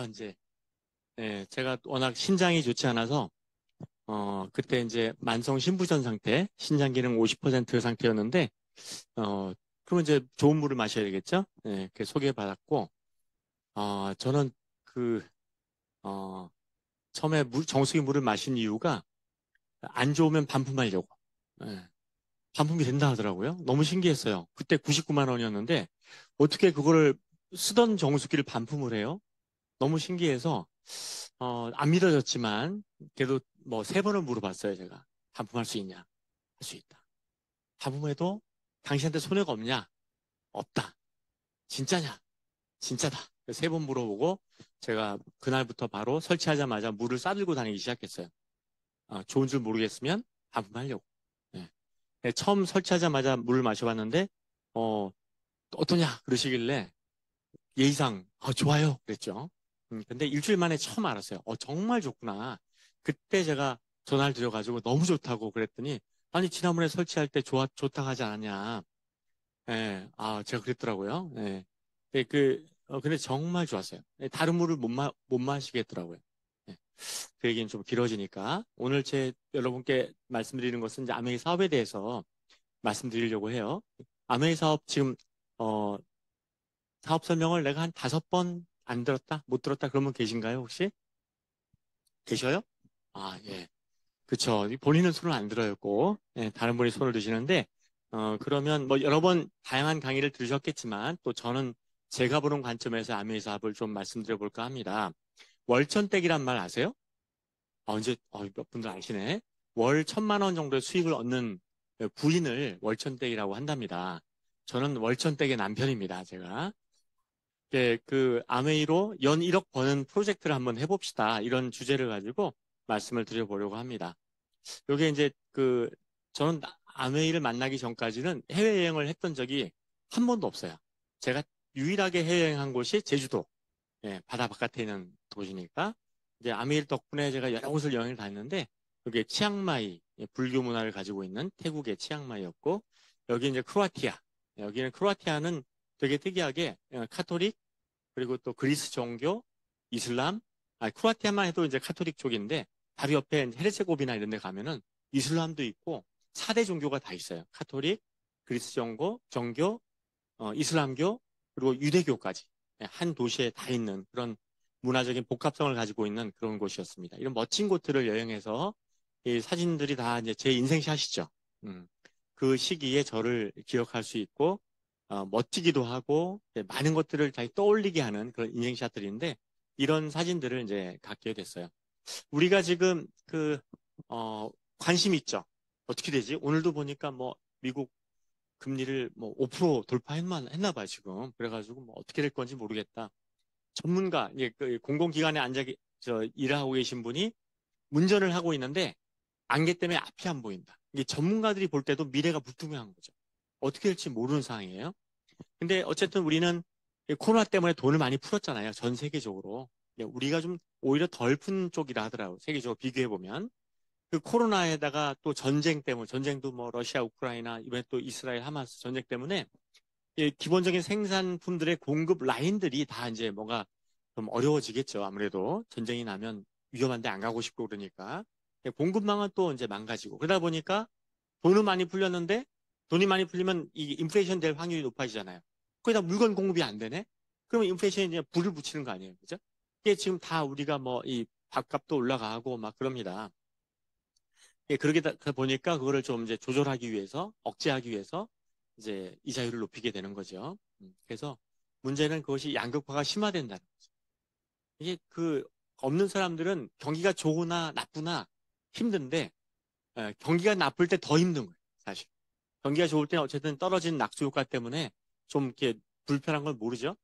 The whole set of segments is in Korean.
이제, 제가 워낙 신장이 좋지 않아서, 그때 이제 만성 신부전 상태, 신장 기능 50% 상태였는데, 어, 그러면 이제 좋은 물을 마셔야 되겠죠? 그 소개받았고, 저는 그, 어, 처음에 정수기 물을 마신 이유가 안 좋으면 반품하려고. 예, 반품이 된다 하더라고요. 너무 신기했어요. 그때 99만 원이었는데, 어떻게 그거를 쓰던 정수기를 반품을 해요? 너무 신기해서, 안 믿어졌지만, 그래도 뭐 세 번을 물어봤어요, 제가. 반품할 수 있냐? 할 수 있다. 반품해도 당신한테 손해가 없냐? 없다. 진짜냐? 진짜다. 세 번 물어보고, 제가 그날부터 바로 설치하자마자 물을 싸들고 다니기 시작했어요. 좋은 줄 모르겠으면 반품하려고. 예. 처음 설치하자마자 물을 마셔봤는데, 어, 어떠냐? 그러시길래, 예의상, 좋아요. 그랬죠. 근데 일주일 만에 처음 알았어요. 정말 좋구나. 그때 제가 전화를 드려가지고 너무 좋다고 그랬더니, 아니, 지난번에 설치할 때 좋다고 하지 않았냐. 예, 제가 그랬더라고요. 예. 근데 정말 좋았어요. 다른 물을 못 마시겠더라고요. 예. 그 얘기는 좀 길어지니까. 오늘 여러분께 말씀드리는 것은 이제 아메이 사업에 대해서 말씀드리려고 해요. 아메이 사업 지금, 어, 사업 설명을 내가 한 5번 안 들었다? 못 들었다? 그러면 계신가요, 혹시? 계셔요? 예. 그쵸. 본인은 손을 안 들어요, 꼭. 예, 다른 분이 손을 드시는데, 그러면 뭐 여러 번 다양한 강의를 들으셨겠지만, 또 저는 제가 보는 관점에서 아메이 사업을 좀 말씀드려 볼까 합니다. 월천댁이란 말 아세요? 몇 분들 아시네. 월 1,000만 원 정도의 수익을 얻는 부인을 월천댁이라고 한답니다. 저는 월천댁의 남편입니다, 제가. 그 아메이로 연 1억 버는 프로젝트를 한번 해봅시다. 이런 주제를 가지고 말씀을 드려보려고 합니다. 요게 이제 저는 아메이를 만나기 전까지는 해외여행을 했던 적이 한 번도 없어요. 제가 유일하게 해외여행한 곳이 제주도. 예, 바다 바깥에 있는 도시니까. 이제 아메이 덕분에 제가 여러 곳을 여행을 다녔는데, 여기 치앙마이, 예, 불교 문화를 가지고 있는 태국의 치앙마이였고, 여기 이제 크로아티아. 여기는 크로아티아는 되게 특이하게 카톨릭, 그리고 또 그리스 종교, 이슬람, 크로아티아만 해도 이제 카톨릭 쪽인데 바로 옆에 헤르체고비나 이런 데 가면은 이슬람도 있고 4대 종교가 다 있어요. 카톨릭, 그리스 정교, 이슬람교, 그리고 유대교까지 한 도시에 다 있는 그런 문화적인 복합성을 가지고 있는 그런 곳이었습니다. 이런 멋진 곳들을 여행해서 이 사진들이 다 이제 제 인생샷이죠. 그 시기에 저를 기억할 수 있고 멋지기도 하고 많은 것들을 잘 떠올리게 하는 그런 인생샷들인데 이런 사진들을 이제 갖게 됐어요. 우리가 지금 관심 있죠. 어떻게 되지? 오늘도 보니까 뭐 미국 금리를 뭐 5% 돌파했나 봐요, 지금. 그래가지고 뭐 어떻게 될 건지 모르겠다. 전문가, 그 공공기관에 일을 하고 계신 분이 운전을 하고 있는데 안개 때문에 앞이 안 보인다. 이게 전문가들이 볼 때도 미래가 불투명한 거죠. 어떻게 될지 모르는 상황이에요. 근데 어쨌든 우리는 코로나 때문에 돈을 많이 풀었잖아요. 전 세계적으로. 우리가 좀 오히려 덜 푼 쪽이라 하더라고요. 세계적으로 비교해보면. 그 코로나에다가 또 전쟁 때문에, 전쟁도 뭐 러시아, 우크라이나, 이번에 또 이스라엘, 하마스 전쟁 때문에 기본적인 생산품들의 공급 라인들이 다 이제 뭔가 좀 어려워지겠죠. 아무래도 전쟁이 나면 위험한데 안 가고 싶고 그러니까. 공급망은 또 이제 망가지고. 그러다 보니까 돈은 많이 풀렸는데 돈이 많이 풀리면 이 인플레이션 될 확률이 높아지잖아요. 거기다 물건 공급이 안 되네? 그러면 인플레이션에 이제 불을 붙이는 거 아니에요. 그죠? 이게 지금 다 우리가 뭐 이 밥값도 올라가고 막 그럽니다. 그러게 보니까 그거를 좀 이제 조절하기 위해서, 억제하기 위해서 이제 이자율을 높이게 되는 거죠. 그래서 문제는 그것이 양극화가 심화된다는 거죠. 이게 없는 사람들은 경기가 좋으나 나쁘나 힘든데, 경기가 나쁠 때 더 힘든 거예요, 사실. 경기가 좋을 때는 어쨌든 떨어지는 낙수 효과 때문에 좀 이렇게 불편한 걸 모르죠.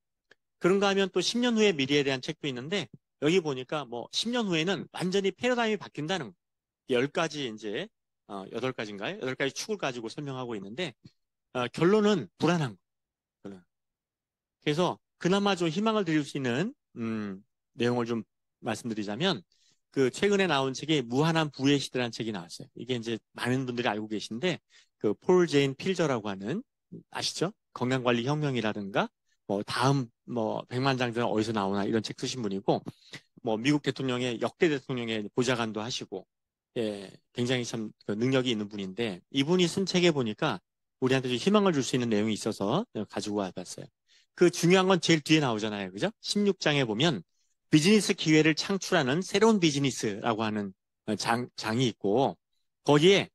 그런가 하면 또 10년 후의 미래에 대한 책도 있는데 여기 보니까 뭐 10년 후에는 완전히 패러다임이 바뀐다는 거. 10가지 이제 8가지인가요? 8가지 축을 가지고 설명하고 있는데 결론은 불안한 거. 그래서 그나마 좀 희망을 드릴 수 있는 내용을 좀 말씀드리자면 최근에 나온 책이 무한한 부의 시대라는 책이 나왔어요. 이게 이제 많은 분들이 알고 계신데 폴 제인 필저라고 하는 아시죠? 건강관리 혁명이라든가 뭐 다음 뭐 백만장자는 어디서 나오나 이런 책 쓰신 분이고 뭐 미국 대통령의 역대 대통령의 보좌관도 하시고 예, 굉장히 참그 능력이 있는 분인데 이분이 쓴 책에 보니까 우리한테 좀 희망을 줄 수 있는 내용이 있어서 가지고 와봤어요. 그 중요한 건 제일 뒤에 나오잖아요. 그죠? 16장에 보면 비즈니스 기회를 창출하는 새로운 비즈니스라고 하는 장이 있고 거기에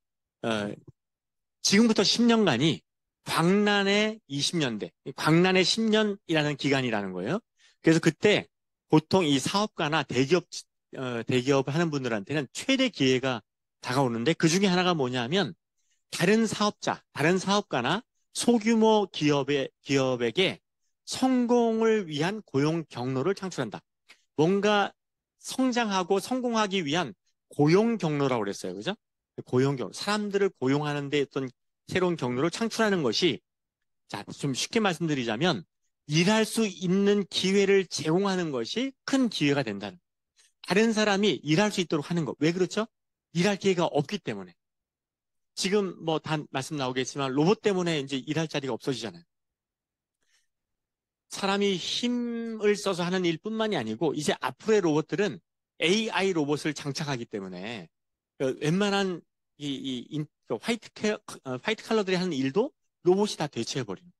어, 지금부터 10년간이 광란의 20년대, 광란의 10년이라는 기간이라는 거예요. 그래서 그때 보통 이 사업가나 대기업 하는 분들한테는 최대 기회가 다가오는데 그 중에 하나가 뭐냐면 다른 사업가나 소규모 기업에게 성공을 위한 고용 경로를 창출한다. 뭔가 성장하고 성공하기 위한 고용 경로라고 그랬어요. 그죠? 고용 경로. 사람들을 고용하는 데 어떤 새로운 경로를 창출하는 것이 자, 좀 쉽게 말씀드리자면 일할 수 있는 기회를 제공하는 것이 큰 기회가 된다는. 다른 사람이 일할 수 있도록 하는 것. 왜 그렇죠? 일할 기회가 없기 때문에. 지금 뭐 단 말씀 나오겠지만 로봇 때문에 이제 일할 자리가 없어지잖아요. 사람이 힘을 써서 하는 일뿐만이 아니고 이제 앞으로의 로봇들은 AI 로봇을 장착하기 때문에 웬만한 화이트 칼러들이 하는 일도 로봇이 다 대체해버립니다.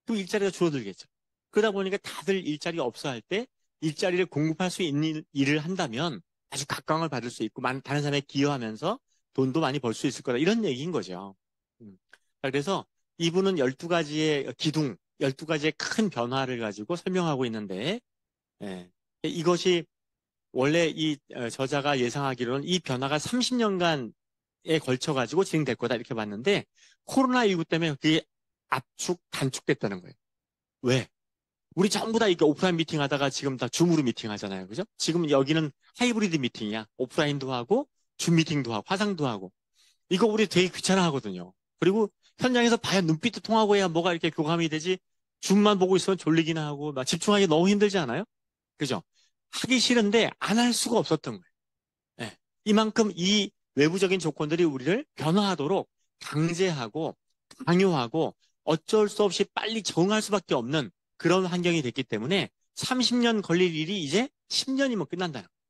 또 일자리가 줄어들겠죠. 그러다 보니까 다들 일자리 없어 할 때 일자리를 공급할 수 있는 일을 한다면 아주 각광을 받을 수 있고 다른 사람에 기여하면서 돈도 많이 벌 수 있을 거다. 이런 얘기인 거죠. 그래서 이분은 12가지의 기둥, 12가지의 큰 변화를 가지고 설명하고 있는데 예, 이것이 원래 이 저자가 예상하기로는 이 변화가 30년간에 걸쳐 가지고 진행될 거다 이렇게 봤는데 코로나19 때문에 그게 단축됐다는 거예요. 왜? 우리 전부 다 이렇게 오프라인 미팅 하다가 지금 다 줌으로 미팅 하잖아요. 그죠? 지금 여기는 하이브리드 미팅이야. 오프라인도 하고, 줌 미팅도 하고, 화상도 하고. 이거 우리 되게 귀찮아 하거든요. 그리고 현장에서 봐야 눈빛도 통하고 해야 뭐가 이렇게 교감이 되지. 줌만 보고 있으면 졸리긴 하고, 막 집중하기 너무 힘들지 않아요? 그죠? 하기 싫은데 안 할 수가 없었던 거예요. 예. 이만큼 이 외부적인 조건들이 우리를 변화하도록 강제하고 강요하고 어쩔 수 없이 빨리 적응할 수밖에 없는 그런 환경이 됐기 때문에 30년 걸릴 일이 이제 10년이면 끝난다는 거예요.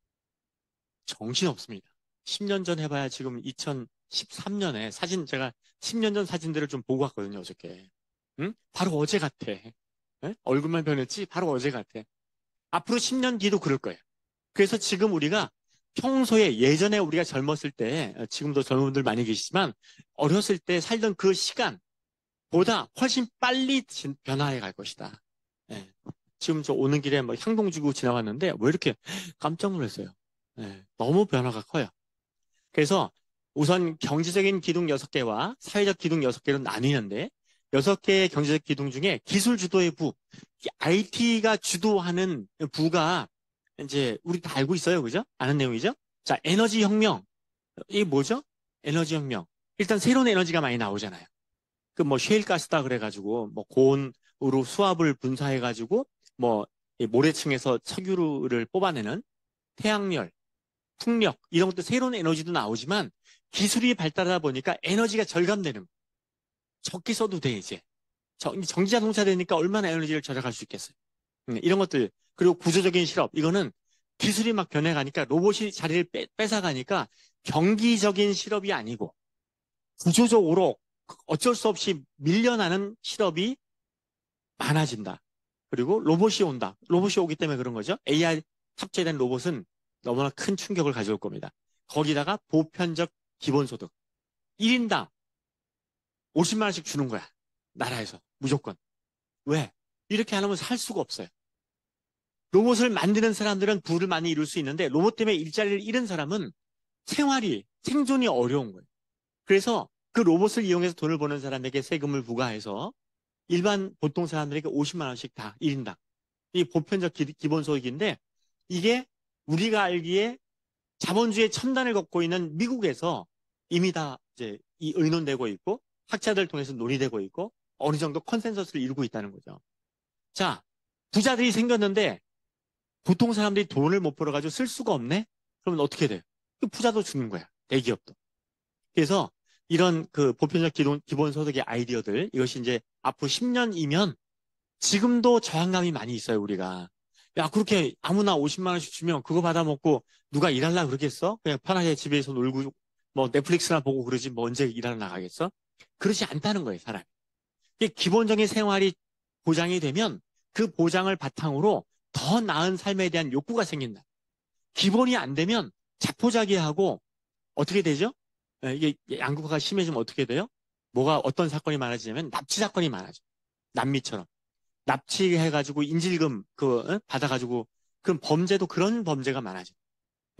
정신없습니다. 10년 전 해봐야 지금 2013년에 제가 10년 전 사진들을 좀 보고 왔거든요, 어저께. 응? 바로 어제 같아. 예? 얼굴만 변했지? 바로 어제 같아. 앞으로 10년 뒤도 그럴 거예요. 그래서 지금 우리가 평소에 예전에 우리가 젊었을 때, 지금도 젊은 분들 많이 계시지만, 어렸을 때 살던 그 시간보다 훨씬 빨리 변화해 갈 것이다. 예. 지금 저 오는 길에 뭐 향동주구 지나갔는데, 왜 이렇게 깜짝 놀랐어요. 예. 너무 변화가 커요. 그래서 우선 경제적인 기둥 6개와 사회적 기둥 6개로 나뉘는데, 6개의 경제적 기둥 중에 기술 주도의 부, IT가 주도하는 부가 이제 우리 다 알고 있어요. 그죠? 아는 내용이죠? 자, 에너지 혁명. 이게 뭐죠? 에너지 혁명. 일단 새로운 에너지가 많이 나오잖아요. 그 뭐 셰일 가스다 그래가지고 뭐 고온으로 수압을 분사해가지고 뭐 모래층에서 석유를 뽑아내는 태양열, 풍력 이런 것도 새로운 에너지도 나오지만 기술이 발달하다 보니까 에너지가 절감되는 거예요. 적게 써도 돼 이제. 전기자동차 되니까 얼마나 에너지를 절약할 수 있겠어요. 이런 것들 그리고 구조적인 실업 이거는 기술이 막 변해가니까 로봇이 자리를 뺏어가니까 경기적인 실업이 아니고 구조적으로 어쩔 수 없이 밀려나는 실업이 많아진다. 그리고 로봇이 온다. 로봇이 오기 때문에 그런 거죠. AI 탑재된 로봇은 너무나 큰 충격을 가져올 겁니다. 거기다가 보편적 기본소득 1인당 50만 원씩 주는 거야. 나라에서 무조건. 왜? 이렇게 안 하면 살 수가 없어요. 로봇을 만드는 사람들은 부를 많이 이룰 수 있는데 로봇 때문에 일자리를 잃은 사람은 생존이 어려운 거예요. 그래서 그 로봇을 이용해서 돈을 버는 사람에게 세금을 부과해서 일반 보통 사람들에게 50만 원씩 다 1인당. 이 보편적 기본소득인데 이게 우리가 알기에 자본주의 첨단을 걷고 있는 미국에서 이미 다 이제 의논되고 있고 학자들 통해서 논의되고 있고 어느 정도 컨센서스를 이루고 있다는 거죠. 자, 부자들이 생겼는데 보통 사람들이 돈을 못 벌어가지고 쓸 수가 없네? 그러면 어떻게 돼? 그 부자도 죽는 거야. 대기업도. 그래서 이런 그 보편적 기본소득의 아이디어들, 이것이 이제 앞으로 10년이면 지금도 저항감이 많이 있어요, 우리가. 야, 그렇게 아무나 50만 원씩 주면 그거 받아먹고 누가 일하려고 그러겠어? 그냥 편하게 집에서 놀고 뭐 넷플릭스나 보고 그러지 뭐 언제 일하러 나가겠어? 그렇지 않다는 거예요, 사람이. 이게 기본적인 생활이 보장이 되면 그 보장을 바탕으로 더 나은 삶에 대한 욕구가 생긴다. 기본이 안 되면 자포자기하고 어떻게 되죠? 이게 양극화가 심해지면 어떻게 돼요? 뭐가 어떤 사건이 많아지냐면 납치 사건이 많아져. 남미처럼. 납치해가지고 인질금 받아가지고 그런 범죄도 그런 범죄가 많아져.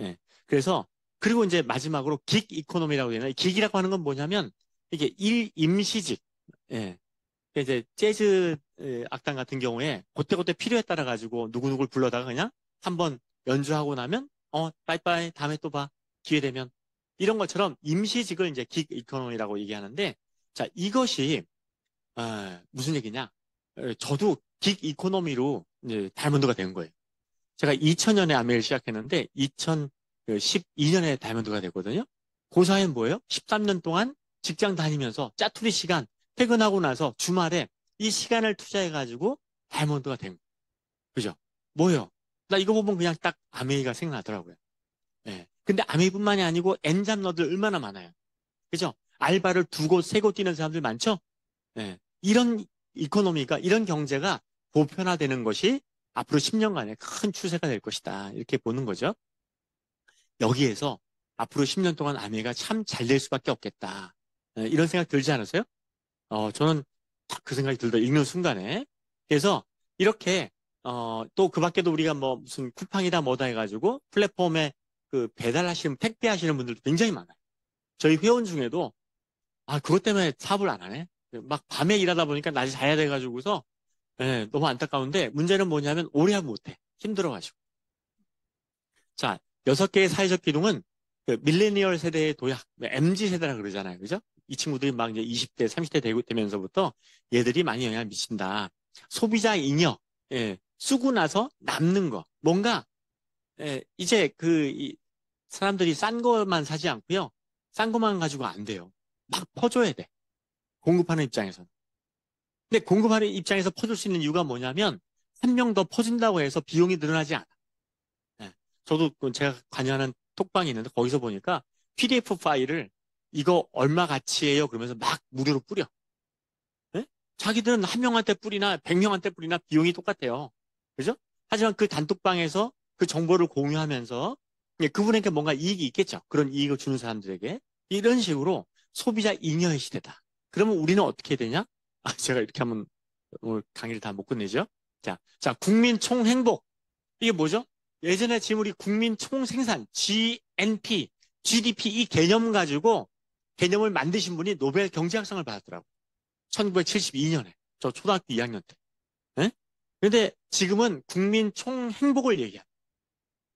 예. 그래서 그리고 이제 마지막으로 긱 이코노미라고 되나 긱이라고 하는 건 뭐냐면 이게 임시직. 예. 이제 재즈 악단 같은 경우에 그때그때 필요에 따라 가지고 누구누구를 불러다가 그냥 한번 연주하고 나면 빠이빠이 다음에 또 봐. 기회 되면 이런 것처럼 임시직을 이제 긱 이코노미라고 얘기하는데 자 이것이 무슨 얘기냐? 저도 긱 이코노미로 이제 다이아몬드가 된 거예요. 제가 2000년에 아메를 시작했는데 2012년에 다이아몬드가 됐거든요. 그 사이엔 뭐예요? 13년 동안 직장 다니면서 짜투리 시간 퇴근하고 나서 주말에 이 시간을 투자해가지고 다이아몬드가 된 거예요. 그죠? 뭐예요? 나 이거 보면 그냥 딱 아메이가 생각나더라고요. 예. 근데 아메이뿐만이 아니고 엔잡러들 얼마나 많아요. 그죠? 알바를 두 곳, 세 곳 뛰는 사람들 많죠? 예. 이런 이코노미가, 이런 경제가 보편화되는 것이 앞으로 10년간의 큰 추세가 될 것이다. 이렇게 보는 거죠. 여기에서 앞으로 10년 동안 아메가 참 잘 될 수밖에 없겠다. 이런 생각 들지 않으세요? 저는 딱 그 생각이 들더 읽는 순간에. 그래서 이렇게, 또 그 밖에도 우리가 뭐 무슨 쿠팡이다 뭐다 해가지고 플랫폼에 그 배달하시는, 택배하시는 분들도 굉장히 많아요. 저희 회원 중에도, 그것 때문에 사업을 안 하네. 막 밤에 일하다 보니까 낮에 자야 돼가지고서, 예, 너무 안타까운데 문제는 뭐냐면 오래 하면 못해. 힘들어가지고. 자, 6개의 사회적 기둥은 그 밀레니얼 세대의 도약, MZ 세대라 그러잖아요. 그죠? 이 친구들이 막 이제 20대, 30대 되면서부터 얘들이 많이 영향을 미친다. 소비자 잉여, 예, 쓰고 나서 남는 거. 뭔가, 이제 사람들이 싼 것만 사지 않고요. 싼 것만 가지고 안 돼요. 막 퍼줘야 돼. 공급하는 입장에서. 근데 공급하는 입장에서 퍼줄 수 있는 이유가 뭐냐면, 한 명 더 퍼준다고 해서 비용이 늘어나지 않아. 예. 저도 제가 관여하는 톡방이 있는데 거기서 보니까 PDF 파일을 이거 얼마 가치예요? 그러면서 막 무료로 뿌려. 예? 자기들은 한 명한테 뿌리나 100명한테 뿌리나 비용이 똑같아요. 그죠? 하지만 그 단톡방에서 그 정보를 공유하면서 그분에게 뭔가 이익이 있겠죠. 그런 이익을 주는 사람들에게. 이런 식으로 소비자 잉여의 시대다. 그러면 우리는 어떻게 되냐? 제가 이렇게 하면 오늘 강의를 다 못 끝내죠. 자, 국민 총행복. 이게 뭐죠? 예전에 지금 우리 국민 총생산, GNP, GDP 이 개념 가지고 개념을 만드신 분이 노벨 경제학상을 받았더라고요. 1972년에. 저 초등학교 2학년 때. 예? 근데 지금은 국민 총행복을 얘기해요.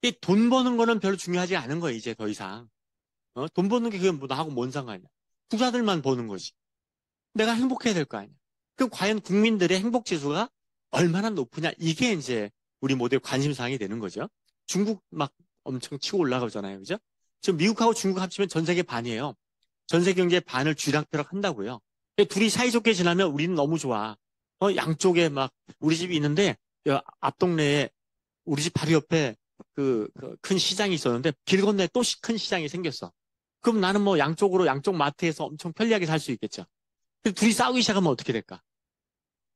이 돈 버는 거는 별로 중요하지 않은 거예요, 이제 더 이상. 돈 버는 게 그게 뭐 나하고 뭔 상관이야. 부자들만 버는 거지. 내가 행복해야 될 거 아니야. 그럼 과연 국민들의 행복 지수가 얼마나 높으냐? 이게 이제 우리 모두의 관심사항이 되는 거죠. 중국 막 엄청 치고 올라가잖아요. 그죠? 지금 미국하고 중국 합치면 전 세계 반이에요. 전 세계 경제의 반을 쥐락펴락 한다고요. 근데 둘이 사이좋게 지나면 우리는 너무 좋아. 양쪽에 막 우리 집이 있는데 앞 동네에 우리 집 바로 옆에 그 큰 시장이 있었는데 길 건너에 또 큰 시장이 생겼어. 그럼 나는 뭐 양쪽으로 양쪽 마트에서 엄청 편리하게 살 수 있겠죠. 근데 둘이 싸우기 시작하면 어떻게 될까?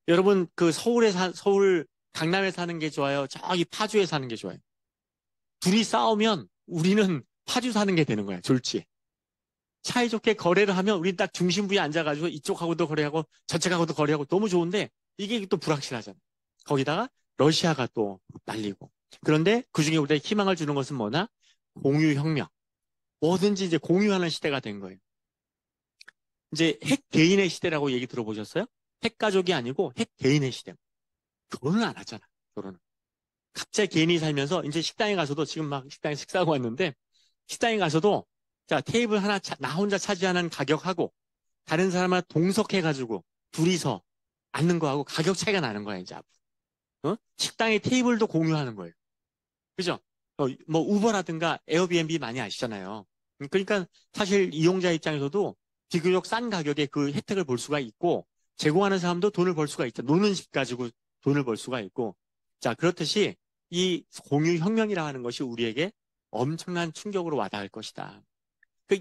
여러분 그 서울 강남에 사는 게 좋아요? 저기 파주에 사는 게 좋아요? 둘이 싸우면 우리는 파주 사는 게 되는 거야, 졸지. 사이좋게 거래를 하면 우린 딱 중심부에 앉아가지고 이쪽하고도 거래하고 저쪽하고도 거래하고 너무 좋은데 이게 또 불확실하잖아. 거기다가 러시아가 또 날리고. 그런데 그중에 우리가 희망을 주는 것은 뭐냐? 공유혁명. 뭐든지 이제 공유하는 시대가 된 거예요. 이제 핵 개인의 시대라고 얘기 들어보셨어요? 핵 가족이 아니고 핵 개인의 시대. 결혼을 안 하잖아, 결혼은. 각자 개인이 살면서 이제 식당에 가서도 지금 막 식당에 식사하고 왔는데 식당에 가서도 자, 테이블 하나 나 혼자 차지하는 가격하고 다른 사람을 동석해가지고 둘이서 앉는 거하고 가격 차이가 나는 거야, 이제 앞으로. 식당의 테이블도 공유하는 거예요. 그죠? 뭐 우버라든가 에어비앤비 많이 아시잖아요. 그러니까 사실 이용자 입장에서도 비교적 싼 가격에 그 혜택을 볼 수가 있고 제공하는 사람도 돈을 벌 수가 있죠. 노는 집 가지고 돈을 벌 수가 있고, 자, 그렇듯이 이 공유혁명이라 하는 것이 우리에게 엄청난 충격으로 와닿을 것이다.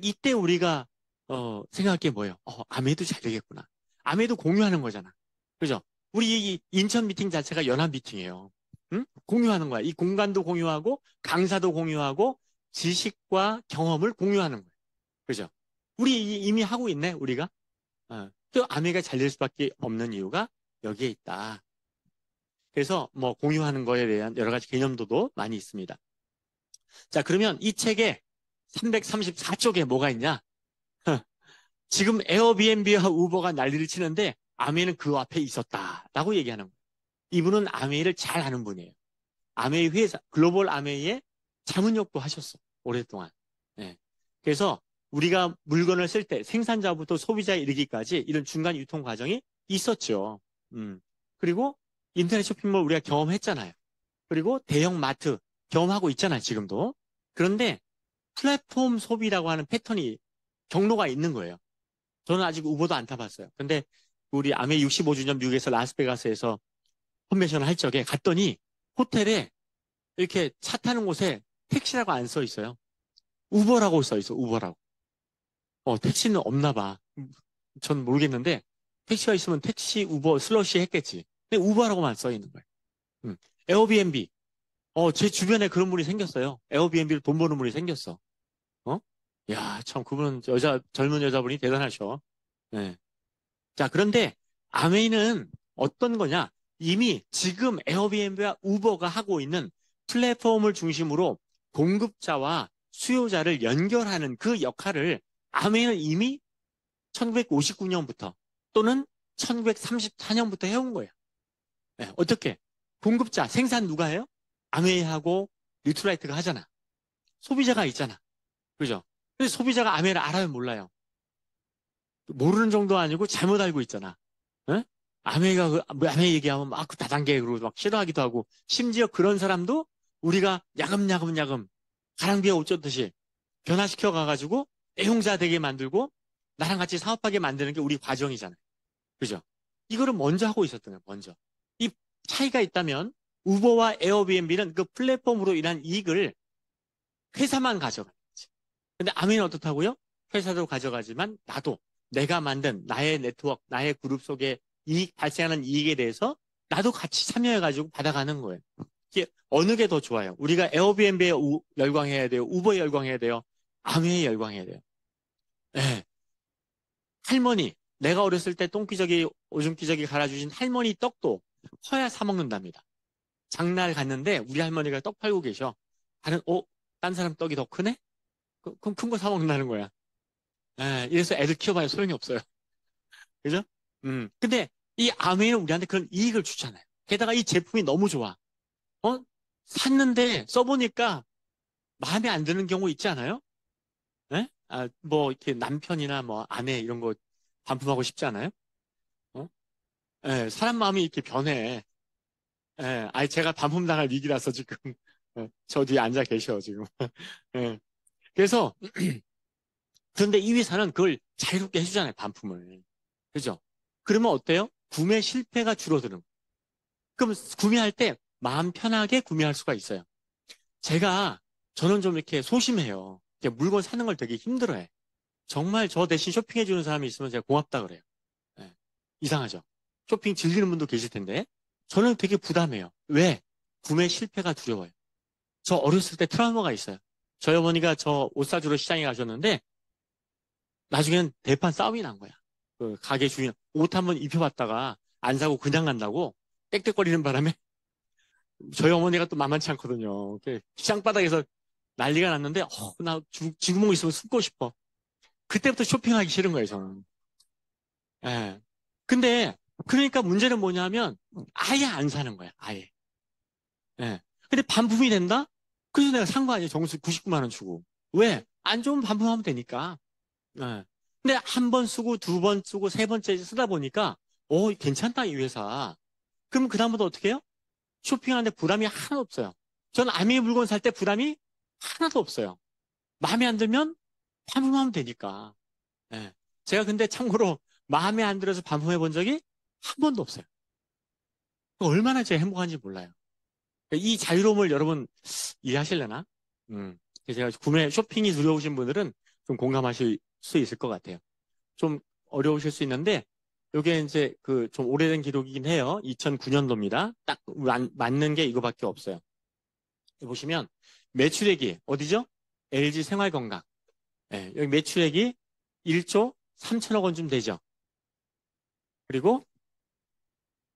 이때 우리가 생각할 게 뭐예요? 아메도 잘 되겠구나. 아메도 공유하는 거잖아. 그죠? 우리 이 인천 미팅 자체가 연합 미팅이에요. 응? 공유하는 거야. 이 공간도 공유하고 강사도 공유하고 지식과 경험을 공유하는 거예요. 그죠? 우리 이미 하고 있네, 우리가. 또 아메가 잘 될 수밖에 없는 이유가 여기에 있다. 그래서 뭐 공유하는 거에 대한 여러 가지 개념도도 많이 있습니다. 자, 그러면 이 책에 334쪽에 뭐가 있냐? 지금 에어비앤비와 우버가 난리를 치는데 아메이는 그 앞에 있었다라고 얘기하는 거예요. 이분은 아메이를 잘 아는 분이에요. 아메이 회사, 글로벌 아메이의 자문역도 하셨어. 오랫동안. 네. 그래서 우리가 물건을 쓸 때 생산자부터 소비자에 이르기까지 이런 중간 유통 과정이 있었죠. 그리고 인터넷 쇼핑몰 우리가 경험했잖아요. 그리고 대형 마트 경험하고 있잖아요, 지금도. 그런데 플랫폼 소비라고 하는 패턴이 경로가 있는 거예요. 저는 아직 우버도 안 타봤어요. 근데 우리 아메 65주년 미국에서 라스베가스에서 컨벤션을 할 적에 갔더니 호텔에 이렇게 차 타는 곳에 택시라고 안 써 있어요. 우버라고 써 있어, 우버라고. 택시는 없나 봐. 전 모르겠는데 택시가 있으면 택시, 우버, 슬러시 했겠지. 근데 우버라고만 써 있는 거예요. 에어비앤비. 제 주변에 그런 분이 생겼어요. 에어비앤비로 돈 버는 분이 생겼어. 어? 야, 참, 그분은 젊은 여자분이 대단하셔. 네. 자, 그런데 아메이는 어떤 거냐? 이미 지금 에어비앤비와 우버가 하고 있는 플랫폼을 중심으로 공급자와 수요자를 연결하는 그 역할을 아메이는 이미 1959년부터 또는 1934년부터 해온 거예요. 네, 어떻게? 공급자, 생산 누가 해요? 아메이하고 뉴트라이트가 하잖아. 소비자가 있잖아. 그죠? 근데 소비자가 아메이를 알아요, 몰라요? 모르는 정도 아니고 잘못 알고 있잖아. 예? 아메이가 아메이 얘기하면 막 다단계 그러고 막 싫어하기도 하고 심지어 그런 사람도 우리가 야금야금 가랑비에 옷 젖듯이 변화시켜 가가지고 애용자 되게 만들고 나랑 같이 사업하게 만드는 게 우리 과정이잖아요. 그죠? 이거를 먼저 하고 있었던 거예요. 먼저. 이 차이가 있다면 우버와 에어비앤비는 그 플랫폼으로 인한 이익을 회사만 가져가지. 근데 아메이는 어떻다고요? 회사도 가져가지만 나도 내가 만든 나의 네트워크, 나의 그룹 속에 발생하는 이익에 대해서 나도 같이 참여해가지고 받아가는 거예요. 이게 어느 게 더 좋아요? 우리가 에어비앤비에 열광해야 돼요? 우버에 열광해야 돼요? 아메이에 열광해야 돼요? 네. 할머니, 내가 어렸을 때 똥기저귀, 오줌기저귀 갈아주신 할머니 떡도 커야 사 먹는답니다. 장날 갔는데 우리 할머니가 떡 팔고 계셔. 딴 사람 떡이 더 크네? 그럼 큰 거 사 먹는다는 거야. 이래서 애들 키워봐야 소용이 없어요. 그죠? 근데 이 아메이는 우리한테 그런 이익을 주잖아요. 게다가 이 제품이 너무 좋아. 어? 샀는데 써보니까 마음에 안 드는 경우 있지 않아요? 예? 뭐, 이렇게 남편이나 뭐 아내 이런 거 반품하고 싶지 않아요? 어? 사람 마음이 이렇게 변해. 제가 반품당할 위기라서 지금, 저 뒤에 앉아 계셔, 지금. 예. 그래서, 그런데 이 회사는 그걸 자유롭게 해주잖아요, 반품을. 그죠? 그러면 어때요? 구매 실패가 줄어드는. 그럼 구매할 때 마음 편하게 구매할 수가 있어요. 저는 좀 이렇게 소심해요. 이렇게 물건 사는 걸 되게 힘들어해. 정말 저 대신 쇼핑해주는 사람이 있으면 제가 고맙다 그래요. 예. 이상하죠? 쇼핑 즐기는 분도 계실 텐데. 저는 되게 부담해요. 왜? 구매 실패가 두려워요. 저 어렸을 때 트라우마가 있어요. 저희 어머니가 저 옷 사주러 시장에 가셨는데, 나중엔 대판 싸움이 난 거야. 그 가게 주인 옷 한번 입혀봤다가 안 사고 그냥 간다고 땡땡거리는 바람에 저희 어머니가 또 만만치 않거든요. 시장 바닥에서 난리가 났는데 나 쥐구멍 있으면 숨고 싶어. 그때부터 쇼핑하기 싫은 거예요, 저는. 예. 근데 그러니까 문제는 뭐냐면 아예 안 사는 거야, 아예. 예. 근데 반품이 된다? 그래서 내가 산 거 아니에요, 정수 99만 원 주고. 왜? 안 좋으면 반품하면 되니까. 예. 근데 한 번 쓰고 두 번 쓰고 세 번째 쓰다 보니까 괜찮다 이 회사. 그럼 그다음부터 어떻게 해요? 쇼핑하는데 부담이 하나도 없어요. 저는 아미 물건 살 때 부담이 하나도 없어요. 마음에 안 들면 반품하면 되니까. 예. 제가 근데 참고로 마음에 안 들어서 반품해 본 적이 한 번도 없어요. 얼마나 제가 행복한지 몰라요. 이 자유로움을 여러분 이해하실려나? 그래서 제가 구매, 쇼핑이 두려우신 분들은 좀 공감하실 수 있을 것 같아요. 좀 어려우실 수 있는데, 이게 이제 그 좀 오래된 기록이긴 해요. 2009년도입니다. 딱 맞는 게 이거밖에 없어요. 보시면 매출액이 어디죠? LG 생활건강. 예, 여기 매출액이 1조 3천억 원쯤 되죠. 그리고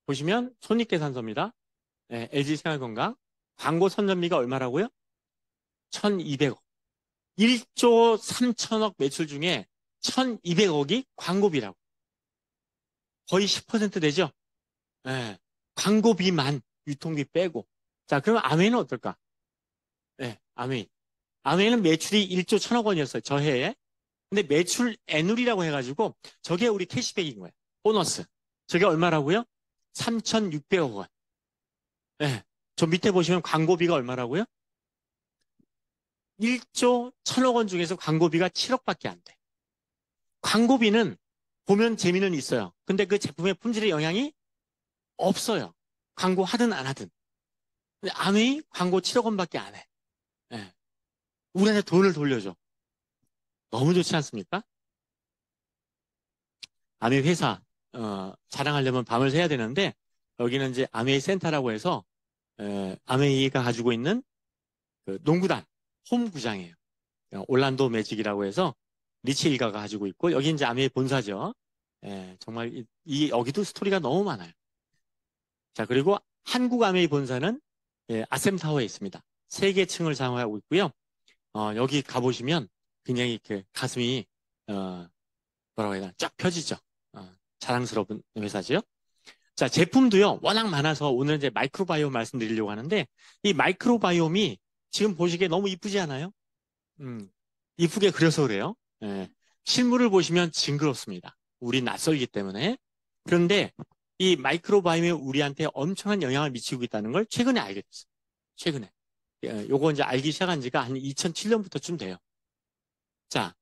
보시면 손익계산서입니다. 예, LG 생활건강. 광고 선전비가 얼마라고요? 1,200억. 1조 3천억 매출 중에 1,200억이 광고비라고. 거의 10% 되죠? 예, 광고비만 유통비 빼고. 자, 그러면 아메이는 어떨까? 예, 아메이. 아메이는 매출이 1조 1천억 원이었어요. 저 해에. 근데 매출 애눌이라고 해가지고 저게 우리 캐시백인 거예요. 보너스. 저게 얼마라고요? 3,600억 원. 예. 저 밑에 보시면 광고비가 얼마라고요? 1조 1천억 원 중에서 광고비가 7억밖에 안 돼. 광고비는 보면 재미는 있어요. 근데 그 제품의 품질에 영향이 없어요. 광고 하든 안 하든. 근데 아메이 광고 7억 원밖에 안 해. 예. 우리한테 돈을 돌려줘. 너무 좋지 않습니까? 아메이 회사 자랑하려면 밤을 새야 되는데 여기는 이제 아메이 센터라고 해서 아메이가 가지고 있는 그 농구단 홈구장이에요. 올란도 매직이라고 해서 리치 일가가 가지고 있고 여기 이제 아메이 본사죠. 정말 여기도 스토리가 너무 많아요. 자, 그리고 한국 아메이 본사는 아셈타워에 있습니다. 3개 층을 사용하고 있고요. 여기 가보시면 굉장히 이렇게 가슴이 뭐라고 해야 되나 쫙 펴지죠. 자랑스러운 회사지요. 자, 제품도요, 워낙 많아서 오늘 이제 마이크로바이옴 말씀드리려고 하는데, 이 마이크로바이옴이 지금 보시기에 너무 이쁘지 않아요? 이쁘게 그려서 그래요. 예. 실물을 보시면 징그럽습니다. 우리 낯설기 때문에. 그런데 이 마이크로바이옴이 우리한테 엄청난 영향을 미치고 있다는 걸 최근에 알게 됐어요. 최근에. 요거 이제 알기 시작한 지가 한 2007년부터쯤 돼요. 자,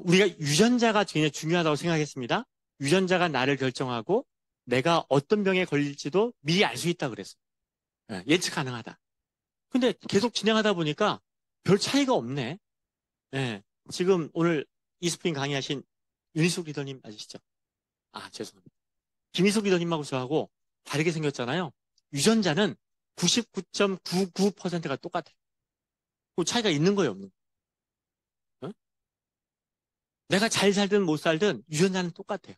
우리가 유전자가 굉장히 중요하다고 생각했습니다. 유전자가 나를 결정하고 내가 어떤 병에 걸릴지도 미리 알 수 있다 그랬어요. 예측 가능하다. 근데 계속 진행하다 보니까 별 차이가 없네. 예, 지금 오늘 이스프링 강의하신 윤희숙 리더님 아시죠? 아, 죄송합니다. 김희숙 리더님하고 저하고 다르게 생겼잖아요. 유전자는 99.99%가 똑같아요. 그 차이가 있는 거예요, 없는 거예요? 어? 내가 잘 살든 못 살든 유전자는 똑같아요.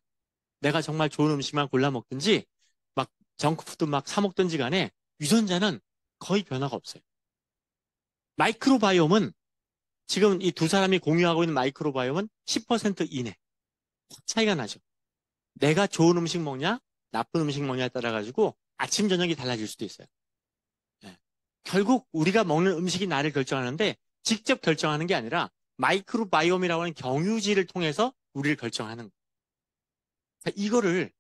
내가 정말 좋은 음식만 골라 먹든지 막 정크푸드 막 사 먹든지 간에 유전자는 거의 변화가 없어요. 마이크로바이옴은 지금 이 두 사람이 공유하고 있는 마이크로바이옴은 10% 이내 차이가 나죠. 내가 좋은 음식 먹냐 나쁜 음식 먹냐에 따라 가지고 아침 저녁이 달라질 수도 있어요. 예. 결국 우리가 먹는 음식이 나를 결정하는데 직접 결정하는 게 아니라 마이크로바이옴이라고 하는 경유지를 통해서 우리를 결정하는 거예요. 이거를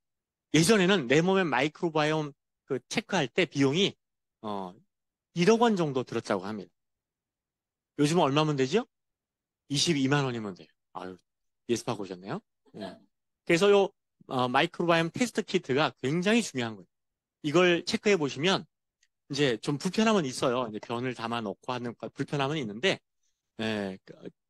예전에는 내 몸의 마이크로바이옴 그 체크할 때 비용이 어, 1억 원 정도 들었다고 합니다. 요즘은 얼마면 되죠? 22만 원이면 돼요. 아유, 예습하고 오셨네요. 예. 그래서 마이크로바이옴 테스트 키트가 굉장히 중요한 거예요. 이걸 체크해 보시면 이제 좀 불편함은 있어요. 이제 변을 담아 놓고 하는 불편함은 있는데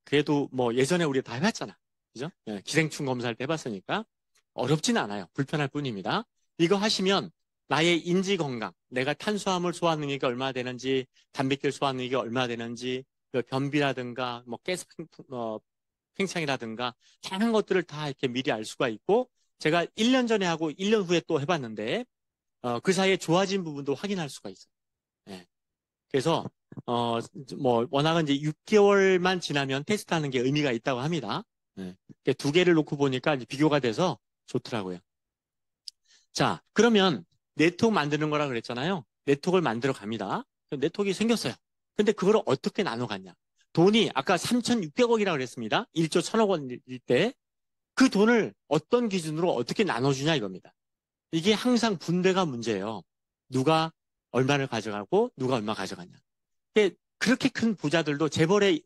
그래도 뭐 예전에 우리 다 해봤잖아. 그죠? 기생충 검사할 때 해봤으니까 어렵진 않아요. 불편할 뿐입니다. 이거 하시면 나의 인지 건강, 내가 탄수화물 소화 능력이 얼마나 되는지, 단백질 소화 능력이 얼마나 되는지, 그 변비라든가, 뭐 가스 팽창이라든가, 다양한 것들을 다 이렇게 미리 알 수가 있고, 제가 1년 전에 하고 1년 후에 또 해봤는데, 그 사이에 좋아진 부분도 확인할 수가 있어요. 예. 그래서, 뭐, 워낙은 이제 6개월만 지나면 테스트하는 게 의미가 있다고 합니다. 예. 두 개를 놓고 보니까 이제 비교가 돼서 좋더라고요. 자, 그러면 네트워크 만드는 거라 그랬잖아요. 네트워크를 만들어 갑니다. 네트워크가 생겼어요. 근데 그걸 어떻게 나눠 갔냐? 돈이 아까 3,600억이라고 그랬습니다. 1조 1천억 원일 때 그 돈을 어떤 기준으로 어떻게 나눠주냐 이겁니다. 이게 항상 분배가 문제예요. 누가 얼마를 가져가고 누가 얼마 가져가냐. 그렇게 큰 부자들도 재벌의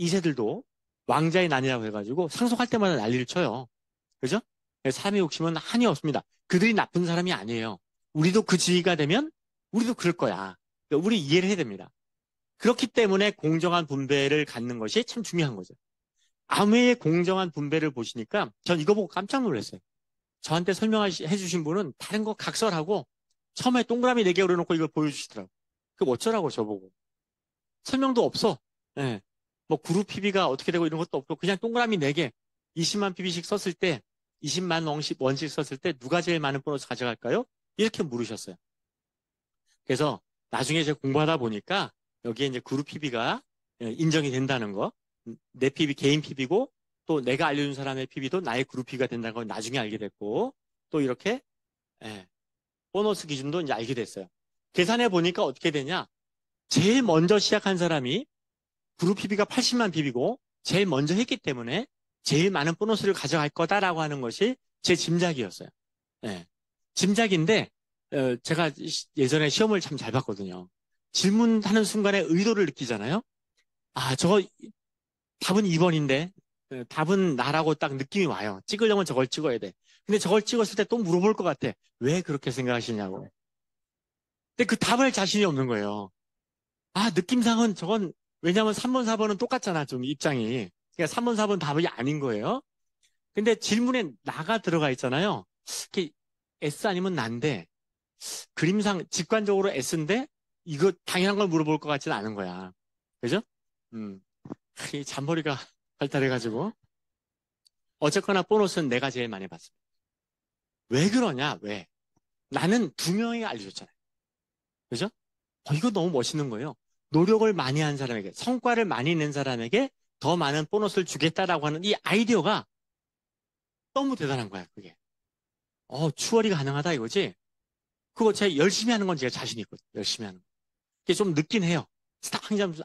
2세들도 왕자의 난이라고 해가지고 상속할 때마다 난리를 쳐요. 그죠? 사람의 욕심은 한이 없습니다. 그들이 나쁜 사람이 아니에요. 우리도 그 주의가 되면 우리도 그럴 거야. 그러니까 우리 이해를 해야 됩니다. 그렇기 때문에 공정한 분배를 갖는 것이 참 중요한 거죠. 암웨이의 공정한 분배를 보시니까 전 이거 보고 깜짝 놀랐어요. 저한테 설명해 주신 분은 다른 거 각설하고 처음에 동그라미 4개 그려놓고 이걸 보여주시더라고요. 그 어쩌라고 저보고. 설명도 없어. 예. 뭐 그룹 PB가 어떻게 되고 이런 것도 없고 그냥 동그라미 4개 20만 PB씩 썼을 때 20만 원씩 썼을 때 누가 제일 많은 보너스 가져갈까요? 이렇게 물으셨어요. 그래서 나중에 제가 공부하다 보니까 여기에 이제 그룹 PB가 인정이 된다는 거. 내 PB 개인 PB고 또 내가 알려준 사람의 PB도 나의 그룹 PB가 된다는 걸 나중에 알게 됐고 또 이렇게 예, 보너스 기준도 이제 알게 됐어요. 계산해 보니까 어떻게 되냐? 제일 먼저 시작한 사람이 그룹 PB가 80만 PB고 제일 먼저 했기 때문에 제일 많은 보너스를 가져갈 거다라고 하는 것이 제 짐작이었어요. 예. 짐작인데 제가 예전에 시험을 참 잘 봤거든요. 질문하는 순간에 의도를 느끼잖아요. 아, 저거 답은 2번인데 답은 나라고 딱 느낌이 와요. 찍으려면 저걸 찍어야 돼. 근데 저걸 찍었을 때 또 물어볼 것 같아. 왜 그렇게 생각하시냐고. 근데 그 답을 자신이 없는 거예요. 아, 느낌상은 저건 왜냐하면 3번, 4번은 똑같잖아. 좀 입장이. 그러니까 3번, 4번 답이 아닌 거예요. 근데 질문에 나가 들어가 있잖아요. 이게 S 아니면 난데 그림상 직관적으로 S인데 이거 당연한 걸 물어볼 것 같지는 않은 거야. 그죠? 음. 이 잔머리가 발달해가지고 어쨌거나 보너스는 내가 제일 많이 받습니다. 왜 그러냐? 왜? 나는 2명이 알려줬잖아요. 그죠? 이거 너무 멋있는 거예요. 노력을 많이 한 사람에게, 성과를 많이 낸 사람에게 더 많은 보너스를 주겠다라고 하는 이 아이디어가 너무 대단한 거야, 그게. 추월이 가능하다 이거지? 그거 제가 열심히 하는 건 제가 자신 있거든요. 열심히 하는 거. 이게 좀 늦긴 해요.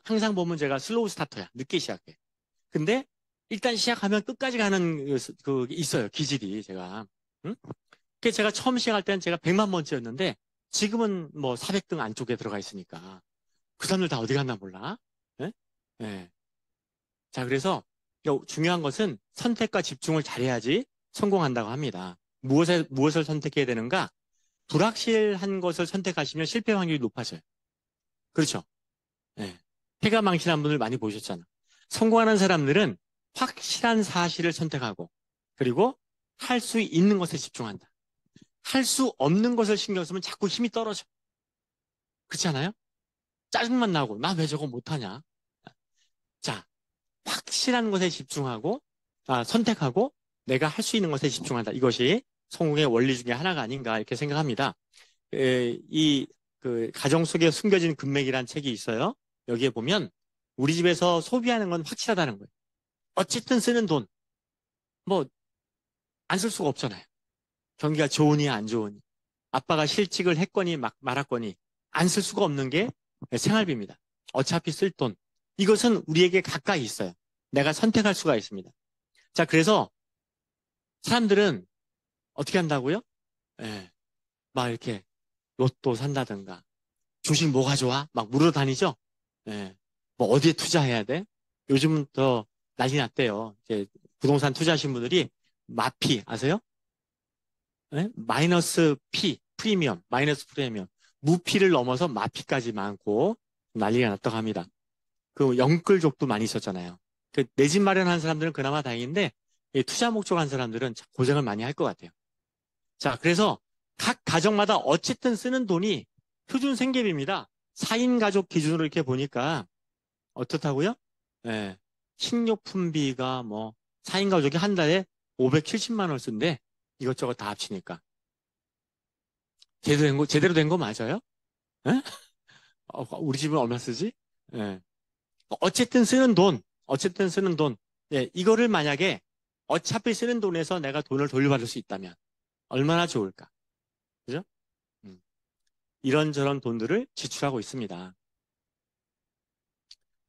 항상 보면 제가 슬로우 스타터야. 늦게 시작해. 근데 일단 시작하면 끝까지 가는 있어요. 기질이 제가. 응? 그 제가 처음 시작할 때는 제가 100만 번째였는데 지금은 뭐 400등 안쪽에 들어가 있으니까 그 사람들 다 어디 갔나 몰라. 예? 예. 자, 그래서 중요한 것은 선택과 집중을 잘해야지 성공한다고 합니다. 무엇을 선택해야 되는가? 불확실한 것을 선택하시면 실패 확률이 높아져요. 그렇죠? 예. 패가 망신한 분들 많이 보셨잖아. 성공하는 사람들은 확실한 사실을 선택하고 그리고 할 수 있는 것에 집중한다. 할 수 없는 것을 신경 쓰면 자꾸 힘이 떨어져. 그렇지 않아요? 짜증만 나고 나 왜 저거 못하냐? 자, 확실한 것에 집중하고 선택하고 내가 할 수 있는 것에 집중한다. 이것이 성공의 원리 중에 하나가 아닌가 이렇게 생각합니다. 그 가정 속에 숨겨진 금맥이라는 책이 있어요. 여기에 보면 우리 집에서 소비하는 건 확실하다는 거예요. 어쨌든 쓰는 돈, 뭐 안 쓸 수가 없잖아요. 경기가 좋으니 안 좋으니. 아빠가 실직을 했거니 말았거니 안 쓸 수가 없는 게 생활비입니다. 어차피 쓸 돈. 이것은 우리에게 가까이 있어요. 내가 선택할 수가 있습니다. 자, 그래서 사람들은 어떻게 한다고요? 예, 막 이렇게 로또 산다든가 주식 뭐가 좋아? 막 물어다니죠? 예, 뭐 어디에 투자해야 돼? 요즘은 더 난리 났대요. 이제 부동산 투자하신 분들이 마피 아세요? 예? 마이너스 피, 프리미엄, 마이너스 프리미엄. 무피를 넘어서 마피까지 많고 난리가 났다고 합니다. 그 영끌족도 많이 있었잖아요. 그 내 집 마련한 사람들은 그나마 다행인데 이 투자 목적 한 사람들은 참 고생을 많이 할 것 같아요. 자, 그래서 각 가정마다 어쨌든 쓰는 돈이 표준 생계비입니다. 4인 가족 기준으로 이렇게 보니까 어떻다고요? 예, 식료품비가 뭐 4인 가족이 한 달에 570만 원 쓴대. 이것저것 다 합치니까. 제대로 된 거 맞아요? 예? 우리 집은 얼마 쓰지? 예. 어쨌든 쓰는 돈. 예, 이거를 만약에 어차피 쓰는 돈에서 내가 돈을 돌려받을 수 있다면 얼마나 좋을까? 그죠? 음. 이런저런 돈들을 지출하고 있습니다.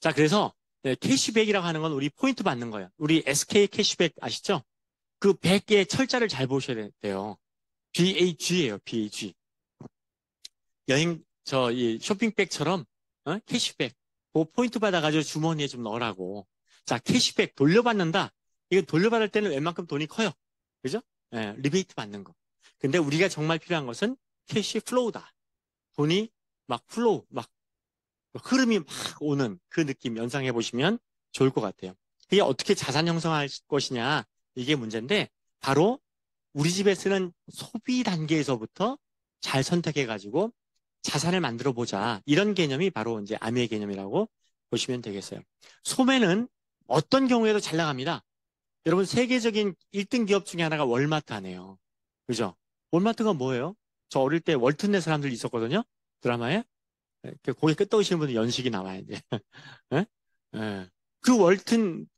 자, 그래서 네, 캐시백이라고 하는 건 우리 포인트 받는 거예요. 우리 SK 캐시백 아시죠? 그 100개의 철자를 잘 보셔야 돼요. BAG예요, BAG. 이 쇼핑백처럼, 캐시백. 그 포인트 받아가지고 주머니에 좀 넣으라고. 자, 캐시백 돌려받는다. 이거 돌려받을 때는 웬만큼 돈이 커요. 그죠? 예, 리베이트 받는 거. 근데 우리가 정말 필요한 것은 캐시 플로우다. 돈이 막 플로우, 막 흐름이 막 오는 그 느낌 연상해 보시면 좋을 것 같아요. 그게 어떻게 자산 형성할 것이냐, 이게 문제인데, 바로 우리 집에 쓰는 소비 단계에서부터 잘 선택해가지고 자산을 만들어 보자. 이런 개념이 바로 이제 아미의 개념이라고 보시면 되겠어요. 소매는 어떤 경우에도 잘 나갑니다. 여러분, 세계적인 1등 기업 중에 하나가 월마트 아니에요. 그죠? 월마트가 뭐예요? 저 어릴 때 월트넷 사람들 있었거든요. 드라마에. 거기 끄떡이시는 분들 연식이 나와요, 이제. 예? 예. 그 월튼,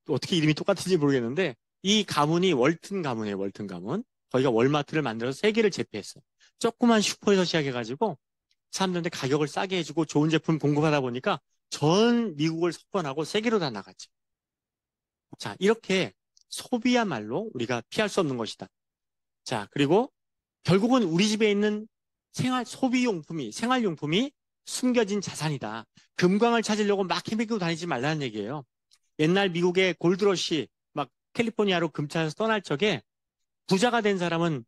어떻게 이름이 똑같은지 모르겠는데, 이 가문이 월튼 가문이에요, 월튼 가문. 거기가 월마트를 만들어서 세계를 제패했어요. 조그만 슈퍼에서 시작해가지고, 사람들한테 가격을 싸게 해주고 좋은 제품 공급하다 보니까 전 미국을 석권하고 세계로 다 나갔죠. 자, 이렇게 소비야말로 우리가 피할 수 없는 것이다. 자, 그리고 결국은 우리 집에 있는 소비용품이, 생활용품이 숨겨진 자산이다. 금광을 찾으려고 막 헤매고 다니지 말라는 얘기예요. 옛날 미국의 골드러시, 막 캘리포니아로 금 찾아서 떠날 적에 부자가 된 사람은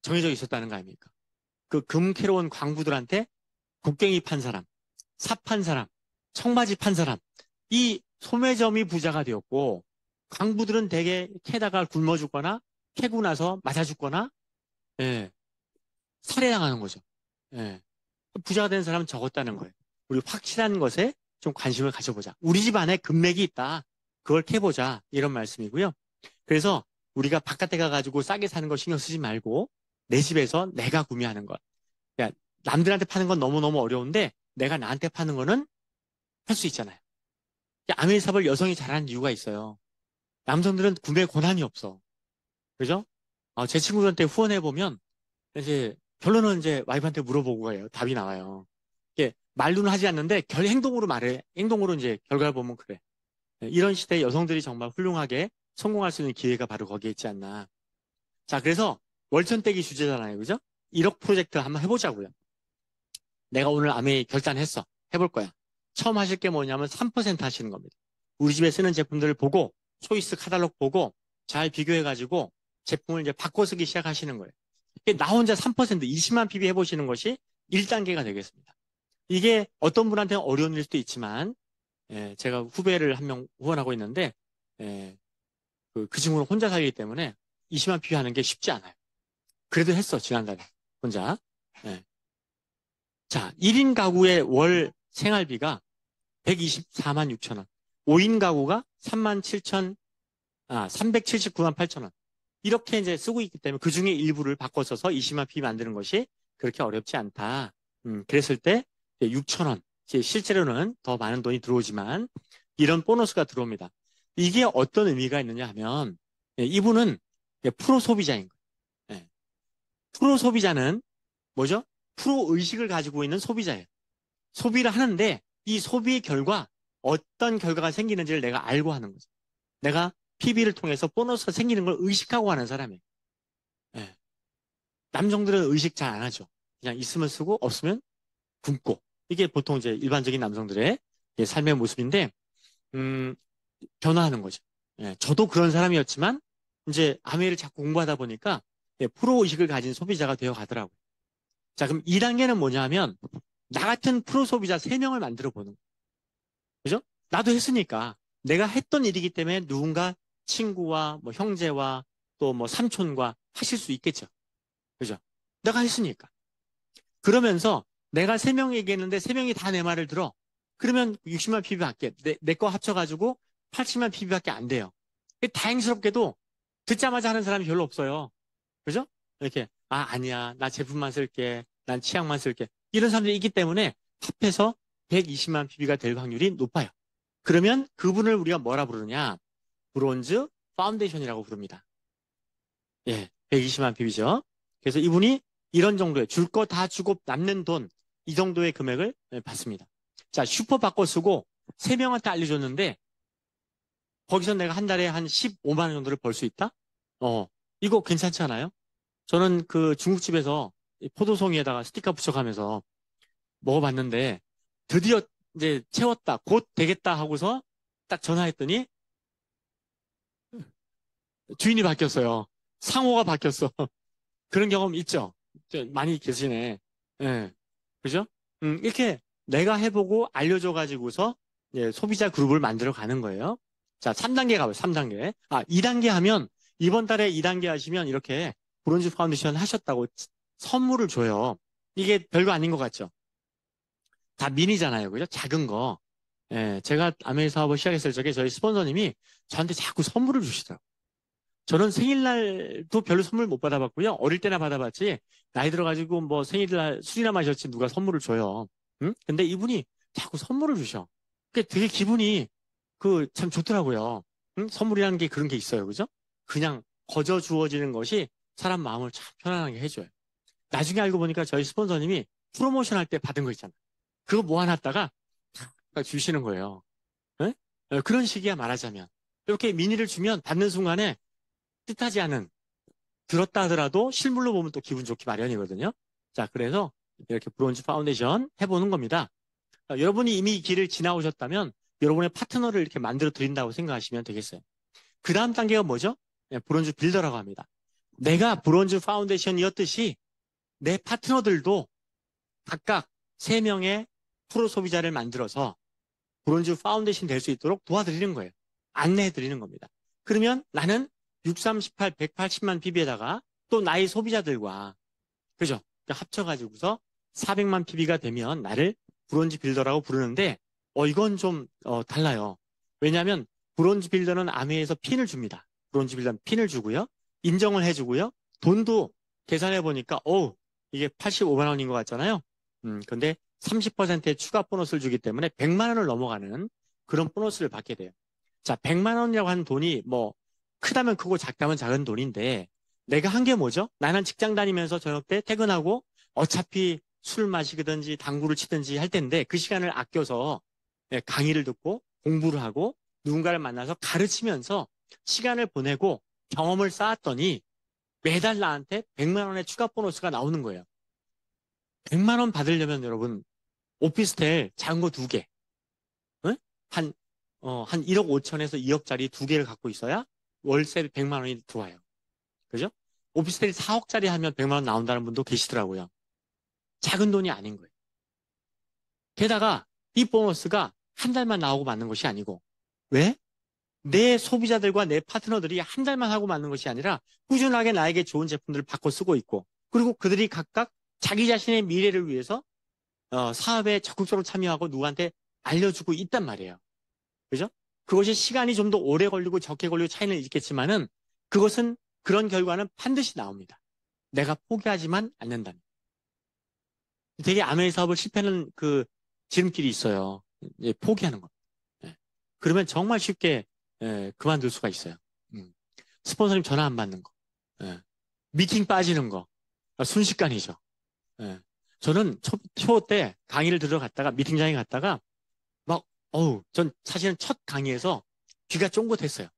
정해져 있었다는 거 아닙니까? 그 금 캐러 온 광부들한테 곡괭이 판 사람, 삽 판 사람, 청바지 판 사람, 이 소매점이 부자가 되었고, 광부들은 대개 캐다가 굶어 죽거나, 캐고 나서 맞아 죽거나, 예, 살해당하는 거죠. 예. 부자가 된 사람은 적었다는 거예요. 우리 확실한 것에 좀 관심을 가져보자. 우리 집 안에 금맥이 있다. 그걸 캐보자. 이런 말씀이고요. 그래서 우리가 바깥에 가가지고 싸게 사는 거 신경 쓰지 말고 내 집에서 내가 구매하는 것. 그러니까 남들한테 파는 건 너무너무 어려운데 내가 나한테 파는 거는 할 수 있잖아요. 아메리카를 여성이 잘하는 이유가 있어요. 남성들은 구매 권한이 없어. 그죠? 제 친구들한테 후원해보면 이제 결론은 이제 와이프한테 물어보고 가요. 답이 나와요. 이게 말로는 하지 않는데 행동으로 말해. 행동으로 이제 결과를 보면 그래. 이런 시대에 여성들이 정말 훌륭하게 성공할 수 있는 기회가 바로 거기에 있지 않나. 자, 그래서 월천떼기 주제잖아요. 그죠? 1억 프로젝트 한번 해보자고요. 내가 오늘 아메이 결단했어. 해볼 거야. 처음 하실 게 뭐냐면 3% 하시는 겁니다. 우리 집에 쓰는 제품들을 보고 초이스 카탈로그 보고 잘 비교해가지고 제품을 이제 바꿔 쓰기 시작하시는 거예요. 나 혼자 3% 20만 PB 해보시는 것이 1단계가 되겠습니다. 이게 어떤 분한테는 어려운 일 수도 있지만 제가 후배를 한 명 후원하고 있는데 그 친구는 혼자 살기 때문에 20만 PB 하는 게 쉽지 않아요. 그래도 했어 지난달에 혼자. 예. 자, 1인 가구의 월 생활비가 124만 6천 원. 5인 가구가 379만 8천 원. 이렇게 이제 쓰고 있기 때문에 그 중에 일부를 바꿔 써서 20만 피 만드는 것이 그렇게 어렵지 않다. 그랬을 때 6천 원. 실제로는 더 많은 돈이 들어오지만 이런 보너스가 들어옵니다. 이게 어떤 의미가 있느냐 하면 이분은 프로 소비자인 거예요. 예. 프로 소비자는 뭐죠? 프로 의식을 가지고 있는 소비자예요. 소비를 하는데 이 소비의 결과 어떤 결과가 생기는지를 내가 알고 하는 거죠. 내가 PB를 통해서 보너스가 생기는 걸 의식하고 하는 사람이에요. 예. 남성들은 의식 잘 안 하죠. 그냥 있으면 쓰고 없으면 굶고. 이게 보통 이제 일반적인 남성들의 삶의 모습인데, 음, 변화하는 거죠. 예. 저도 그런 사람이었지만, 이제 아메를 자꾸 공부하다 보니까, 프로 의식을 가진 소비자가 되어 가더라고요. 자, 그럼 2단계는 뭐냐 하면, 나 같은 프로 소비자 3명을 만들어 보는 거예요. 그죠? 나도 했으니까. 내가 했던 일이기 때문에 누군가 친구와 뭐 형제와 또 뭐 삼촌과 하실 수 있겠죠. 그죠? 내가 했으니까. 그러면서 내가 3명 얘기했는데 3명이 다 내 말을 들어. 그러면 60만 PB밖에, 내 거 합쳐가지고 80만 PB밖에 안 돼요. 다행스럽게도 듣자마자 하는 사람이 별로 없어요. 그죠? 이렇게, 아니야. 나 제품만 쓸게. 난 치약만 쓸게. 이런 사람들이 있기 때문에 합해서 120만 PB가 될 확률이 높아요. 그러면 그분을 우리가 뭐라 부르냐? 브론즈 파운데이션이라고 부릅니다. 예, 120만 PB죠. 그래서 이분이 이런 정도의 줄 거 다 주고 남는 돈, 이 정도의 금액을 받습니다. 자, 슈퍼 바꿔 쓰고 3명한테 알려줬는데 거기서 내가 한 달에 한 15만 원 정도를 벌 수 있다? 이거 괜찮지 않아요? 저는 그 중국집에서 포도송이에다가 스티커 붙여가면서 먹어봤는데 드디어 이제 채웠다, 곧 되겠다 하고서 딱 전화했더니 주인이 바뀌었어요. 상호가 바뀌었어. 그런 경험 있죠? 많이 계시네. 예. 그죠? 이렇게 내가 해보고 알려줘가지고서 예, 소비자 그룹을 만들어 가는 거예요. 자, 3단계 가봐요, 3단계. 아, 2단계 하면, 이번 달에 2단계 하시면 이렇게 브론즈 파운데이션 하셨다고 선물을 줘요. 이게 별거 아닌 것 같죠? 다 미니잖아요. 그죠? 작은 거. 예, 제가 아메이 사업을 시작했을 적에 저희 스폰서님이 저한테 자꾸 선물을 주시더라고요. 저는 생일날도 별로 선물 못 받아봤고요. 어릴 때나 받아봤지, 나이 들어가지고 뭐 생일날 술이나 마셨지 누가 선물을 줘요. 응? 근데 이분이 자꾸 선물을 주셔. 그게 되게 기분이 그 참 좋더라고요. 응? 선물이라는 게 그런 게 있어요. 그죠? 그냥 거저 주어지는 것이 사람 마음을 참 편안하게 해줘요. 나중에 알고 보니까 저희 스폰서님이 프로모션 할 때 받은 거 있잖아요. 그거 모아놨다가 딱 주시는 거예요. 예? 그런 식이야 말하자면. 이렇게 미니를 주면 받는 순간에 뜻하지 않은, 들었다 하더라도 실물로 보면 또 기분 좋기 마련이거든요. 자, 그래서 이렇게 브론즈 파운데이션 해보는 겁니다. 여러분이 이미 이 길을 지나오셨다면 여러분의 파트너를 이렇게 만들어 드린다고 생각하시면 되겠어요. 그 다음 단계가 뭐죠? 네, 브론즈 빌더라고 합니다. 내가 브론즈 파운데이션이었듯이 내 파트너들도 각각 3명의 프로 소비자를 만들어서 브론즈 파운데이션 될 수 있도록 도와드리는 거예요. 안내해 드리는 겁니다. 그러면 나는 638, 180만 PB에다가 또 나의 소비자들과, 그죠? 그러니까 합쳐가지고서 400만 PB가 되면 나를 브론즈 빌더라고 부르는데, 이건 좀, 달라요. 왜냐하면 브론즈 빌더는 아메에서 핀을 줍니다. 브론즈 빌더는 핀을 주고요. 인정을 해주고요. 돈도 계산해 보니까, 이게 85만 원인 것 같잖아요. 근데 30%의 추가 보너스를 주기 때문에 100만 원을 넘어가는 그런 보너스를 받게 돼요. 자, 100만 원이라고 하는 돈이 뭐 크다면 크고 작다면 작은 돈인데, 내가 한 게 뭐죠? 나는 직장 다니면서 저녁 때 퇴근하고 어차피 술 마시든지 당구를 치든지 할 텐데 그 시간을 아껴서 예, 강의를 듣고 공부를 하고 누군가를 만나서 가르치면서 시간을 보내고 경험을 쌓았더니 매달 나한테 100만 원의 추가 보너스가 나오는 거예요. 100만 원 받으려면 여러분 오피스텔 작은 거 2개, 응? 한, 한 1억 5천에서 2억짜리 2개를 갖고 있어야 월세 100만 원이 들어와요. 그죠? 오피스텔이 4억짜리 하면 100만 원 나온다는 분도 계시더라고요. 작은 돈이 아닌 거예요. 게다가 이 보너스가 한 달만 나오고 맞는 것이 아니고, 왜? 내 소비자들과 내 파트너들이 한 달만 하고 맞는 것이 아니라 꾸준하게 나에게 좋은 제품들을 바꿔 쓰고 있고, 그리고 그들이 각각 자기 자신의 미래를 위해서 사업에 적극적으로 참여하고 누구한테 알려주고 있단 말이에요. 그죠? 그것이 시간이 좀 더 오래 걸리고 적게 걸리고 차이는 있겠지만은 그것은, 그런 결과는 반드시 나옵니다. 내가 포기하지만 않는다면. 되게 아메이 사업을 실패하는 그 지름길이 있어요. 예, 포기하는 거. 예. 그러면 정말 쉽게 그만둘 수가 있어요. 음. 스폰서님 전화 안 받는 거. 예. 미팅 빠지는 거. 순식간이죠. 예. 저는 초 때 강의를 들어갔다가 미팅장에 갔다가 막, 전 사실은 첫 강의에서 귀가 쫑긋했어요.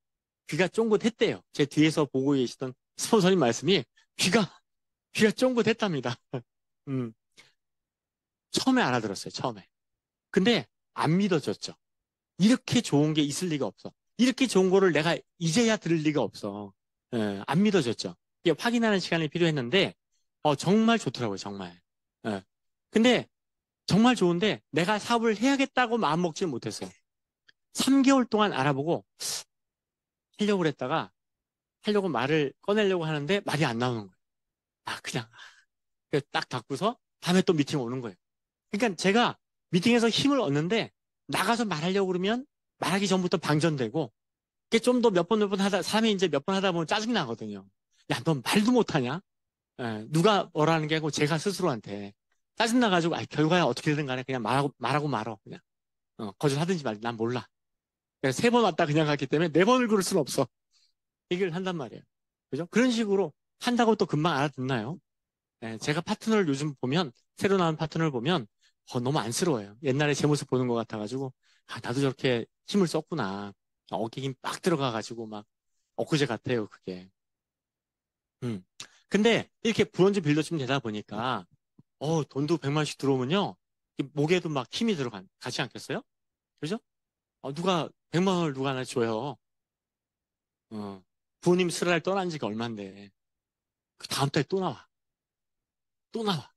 귀가 쫑긋했대요. 제 뒤에서 보고 계시던 스폰서님 말씀이 귀가 쫑긋했답니다. 음, 처음에 알아들었어요. 처음에. 근데 안 믿어졌죠. 이렇게 좋은 게 있을 리가 없어. 이렇게 좋은 거를 내가 이제야 들을 리가 없어. 안 믿어졌죠. 이게 확인하는 시간이 필요했는데, 정말 좋더라고요, 정말. 예. 근데 정말 좋은데 내가 사업을 해야겠다고 마음먹지는 못했어요. 3개월 동안 알아보고 하려고 그랬다가 하려고 말을 꺼내려고 하는데 말이 안 나오는 거예요. 그냥 딱 닫고서 다음에 또 미팅 오는 거예요. 그러니까 제가 미팅에서 힘을 얻는데 나가서 말하려고 그러면 말하기 전부터 방전되고, 그게 좀 더 몇 번 하다, 사람이 이제 몇 번 하다 보면 짜증 나거든요. 야, 넌 말도 못하냐? 누가 뭐라는 게 아니고 제가 스스로한테 짜증 나가지고, 결과야 어떻게 되든 간에 그냥 말하고 말어. 그냥. 거절하든지 말든지 난 몰라. 3번 왔다 그냥 갔기 때문에 4번을 그럴 수는 없어. 얘기를 한단 말이에요. 그죠? 그런 식으로 한다고 또 금방 알아듣나요? 제가 파트너를 요즘 보면, 새로 나온 파트너를 보면, 너무 안쓰러워요. 옛날에 제 모습 보는 것 같아가지고, 나도 저렇게 힘을 썼구나. 어깨 힘 빡 들어가가지고 막, 엊그제 같아요, 그게. 음. 근데 이렇게 브론즈 빌더십 되다 보니까, 돈도 100만 원씩 들어오면요, 이 목에도 막 힘이 가지 않겠어요? 그죠? 누가, 100만 원을 누가 하나 줘요. 부모님 슬랄 떠난 지가 얼만데, 그 다음 달 또 나와. 또 나와.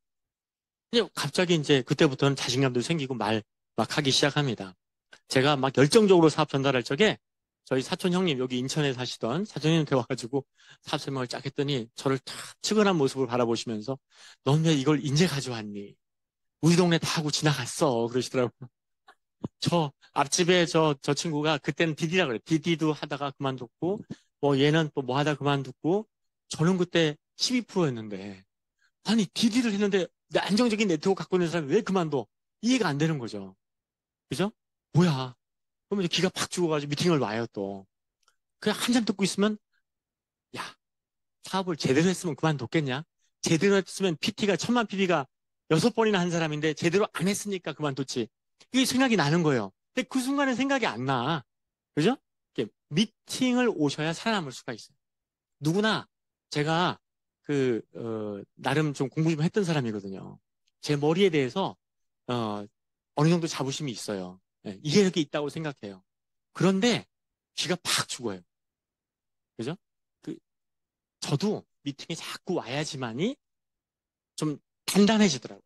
근데 갑자기 이제 그때부터는 자신감도 생기고 말 막 하기 시작합니다. 제가 막 열정적으로 사업 전달할 적에 저희 사촌 형님, 여기 인천에 사시던 사촌 형님한테 와가지고 사업 설명을 쫙 했더니 저를 탁 측은한 모습을 바라보시면서 넌 왜 이걸 이제 가져왔니? 우리 동네 다 하고 지나갔어. 그러시더라고요. 저 앞집에 저 친구가 그때는 디디라 그래. 디디도 하다가 그만뒀고 뭐 얘는 또 뭐 하다 그만뒀고 저는 그때 12%였는데 아니 디디를 했는데 내 안정적인 네트워크 갖고 있는 사람이 왜 그만둬? 이해가 안 되는 거죠. 그죠? 뭐야? 그러면 이제 기가 팍 죽어가지고 미팅을 와요 또. 그냥 한참 듣고 있으면 야 사업을 제대로 했으면 그만뒀겠냐? 제대로 했으면 PT가 1000만 PB가 6번이나 한 사람인데 제대로 안 했으니까 그만뒀지. 이게 생각이 나는 거예요. 근데 그 순간에 생각이 안 나. 그죠? 이렇게 미팅을 오셔야 살아남을 수가 있어요. 누구나 제가 나름 좀 공부 좀 했던 사람이거든요. 제 머리에 대해서, 어, 어느 정도 자부심이 있어요. 예, 이게 이렇게 있다고 생각해요. 그런데 쥐가 팍 죽어요. 그죠? 그, 저도 미팅에 자꾸 와야지만이 좀 단단해지더라고요.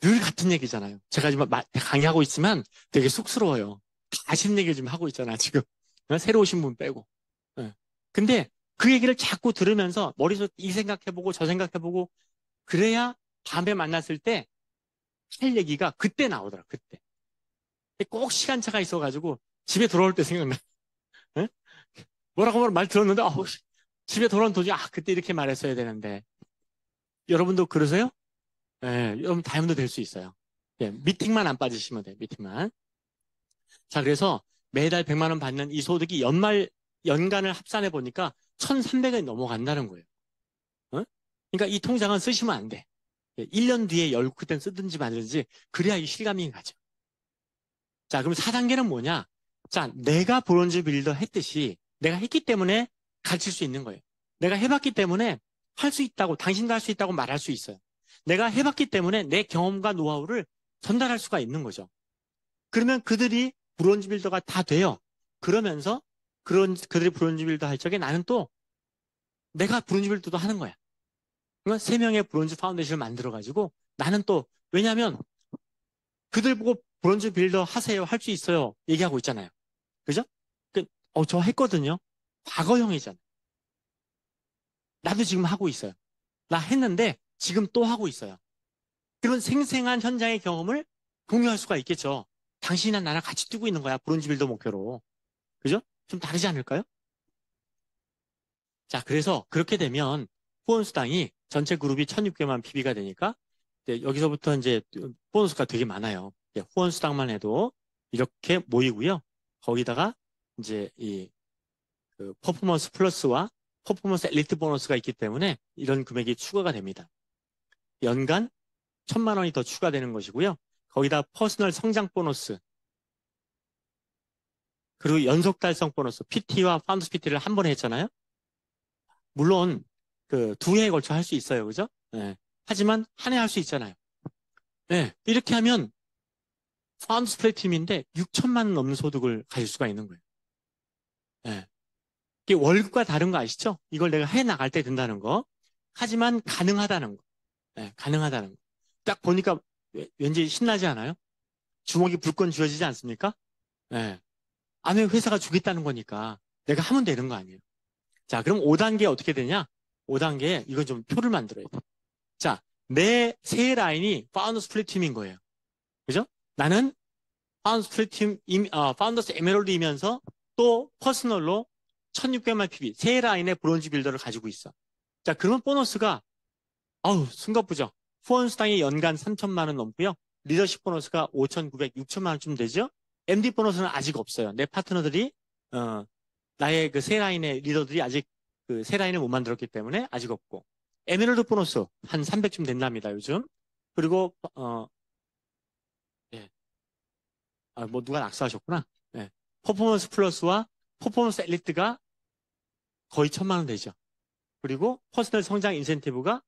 늘 같은 얘기잖아요. 제가 지금 강의하고 있지만 되게 쑥스러워요. 다 아시는 얘기 좀 하고 있잖아, 지금. 새로 오신 분 빼고. 예. 근데 그 얘기를 자꾸 들으면서 머릿속 이 생각해보고 저 생각해보고 그래야 다음에 만났을 때 할 얘기가 그때 나오더라, 그때. 꼭 시간차가 있어가지고 집에 돌아올 때 생각나. 예? 뭐라고 말 들었는데, 집에 돌아온 도중에, 그때 이렇게 말했어야 되는데. 여러분도 그러세요? 예, 여러분 다이아몬드 될 수 있어요. 예, 미팅만 안 빠지시면 돼요, 미팅만. 자, 그래서 매달 100만 원 받는 이 소득이 연간을 합산해 보니까 1,300원이 넘어간다는 거예요. 어? 그러니까 이 통장은 쓰시면 안 돼. 1년 뒤에 열고 그땐 쓰든지 말든지 그래야 이 실감이 가죠. 자, 그럼 4단계는 뭐냐? 자, 내가 브론즈 빌더 했듯이 내가 했기 때문에 가르칠 수 있는 거예요. 내가 해봤기 때문에 할 수 있다고, 당신도 할 수 있다고 말할 수 있어요. 내가 해봤기 때문에 내 경험과 노하우를 전달할 수가 있는 거죠. 그러면 그들이 브론즈 빌더가 다 돼요. 그러면서 그들이 브론즈 빌더 할 적에 나는 또 내가 브론즈 빌더도 하는 거야. 그러니까 3명의 브론즈 파운데이션을 만들어가지고 나는 또, 왜냐하면 그들 보고 브론즈 빌더 하세요. 할 수 있어요. 얘기하고 있잖아요. 그죠? 저 했거든요. 과거형이잖아요. 나도 지금 하고 있어요. 나 했는데 지금 또 하고 있어요. 그런 생생한 현장의 경험을 공유할 수가 있겠죠. 당신이나 나랑 같이 뛰고 있는 거야. 브론즈 빌더 목표로. 그죠? 좀 다르지 않을까요? 자, 그래서 그렇게 되면 후원수당이 전체 그룹이 1,600만 PB가 되니까 이제 여기서부터 이제 보너스가 되게 많아요. 후원수당만 해도 이렇게 모이고요. 거기다가 이제 그 퍼포먼스 플러스와 퍼포먼스 엘리트 보너스가 있기 때문에 이런 금액이 추가가 됩니다. 연간 1,000만 원이 더 추가되는 것이고요. 거기다 퍼스널 성장 보너스, 그리고 연속 달성 보너스, PT와 파운더스 PT를 한 번에 했잖아요. 물론 그 2회에 걸쳐 할 수 있어요. 그죠? 네. 하지만 한 해 할 수 있잖아요. 네. 이렇게 하면 파운더스 플래티넘인데 6천만 원 넘는 소득을 가질 수가 있는 거예요. 네. 이게 월급과 다른 거 아시죠? 이걸 내가 해 나갈 때 된다는 거. 하지만 가능하다는 거. 네, 가능하다는 거. 딱 보니까 왠지 신나지 않아요? 주먹이 불끈 쥐어지지 않습니까? 네. 안에 회사가 주겠다는 거니까 내가 하면 되는 거 아니에요. 자, 그럼 5단계 어떻게 되냐? 5단계에 이건 좀 표를 만들어야 돼. 자, 내 세 라인이 파운더스 플래티넘인 거예요. 그죠? 나는 파운더스 에메랄드이면서 또 퍼스널로 1,600만 PB, 세 라인의 브론즈 빌더를 가지고 있어. 자, 그러면 보너스가, 숨가쁘죠? 후원 수당이 연간 3천만 원 넘고요. 리더십 보너스가 5,900, 6천만 원쯤 되죠? MD 보너스는 아직 없어요. 내 파트너들이, 나의 그 세 라인의 리더들이 아직 그 세 라인을 못 만들었기 때문에 아직 없고. 에메랄드 보너스 한 300쯤 된답니다, 요즘. 그리고, 예. 뭐 누가 낙서하셨구나. 예. 퍼포먼스 플러스와 퍼포먼스 엘리트가 거의 1,000만 원 되죠. 그리고 퍼스널 성장 인센티브가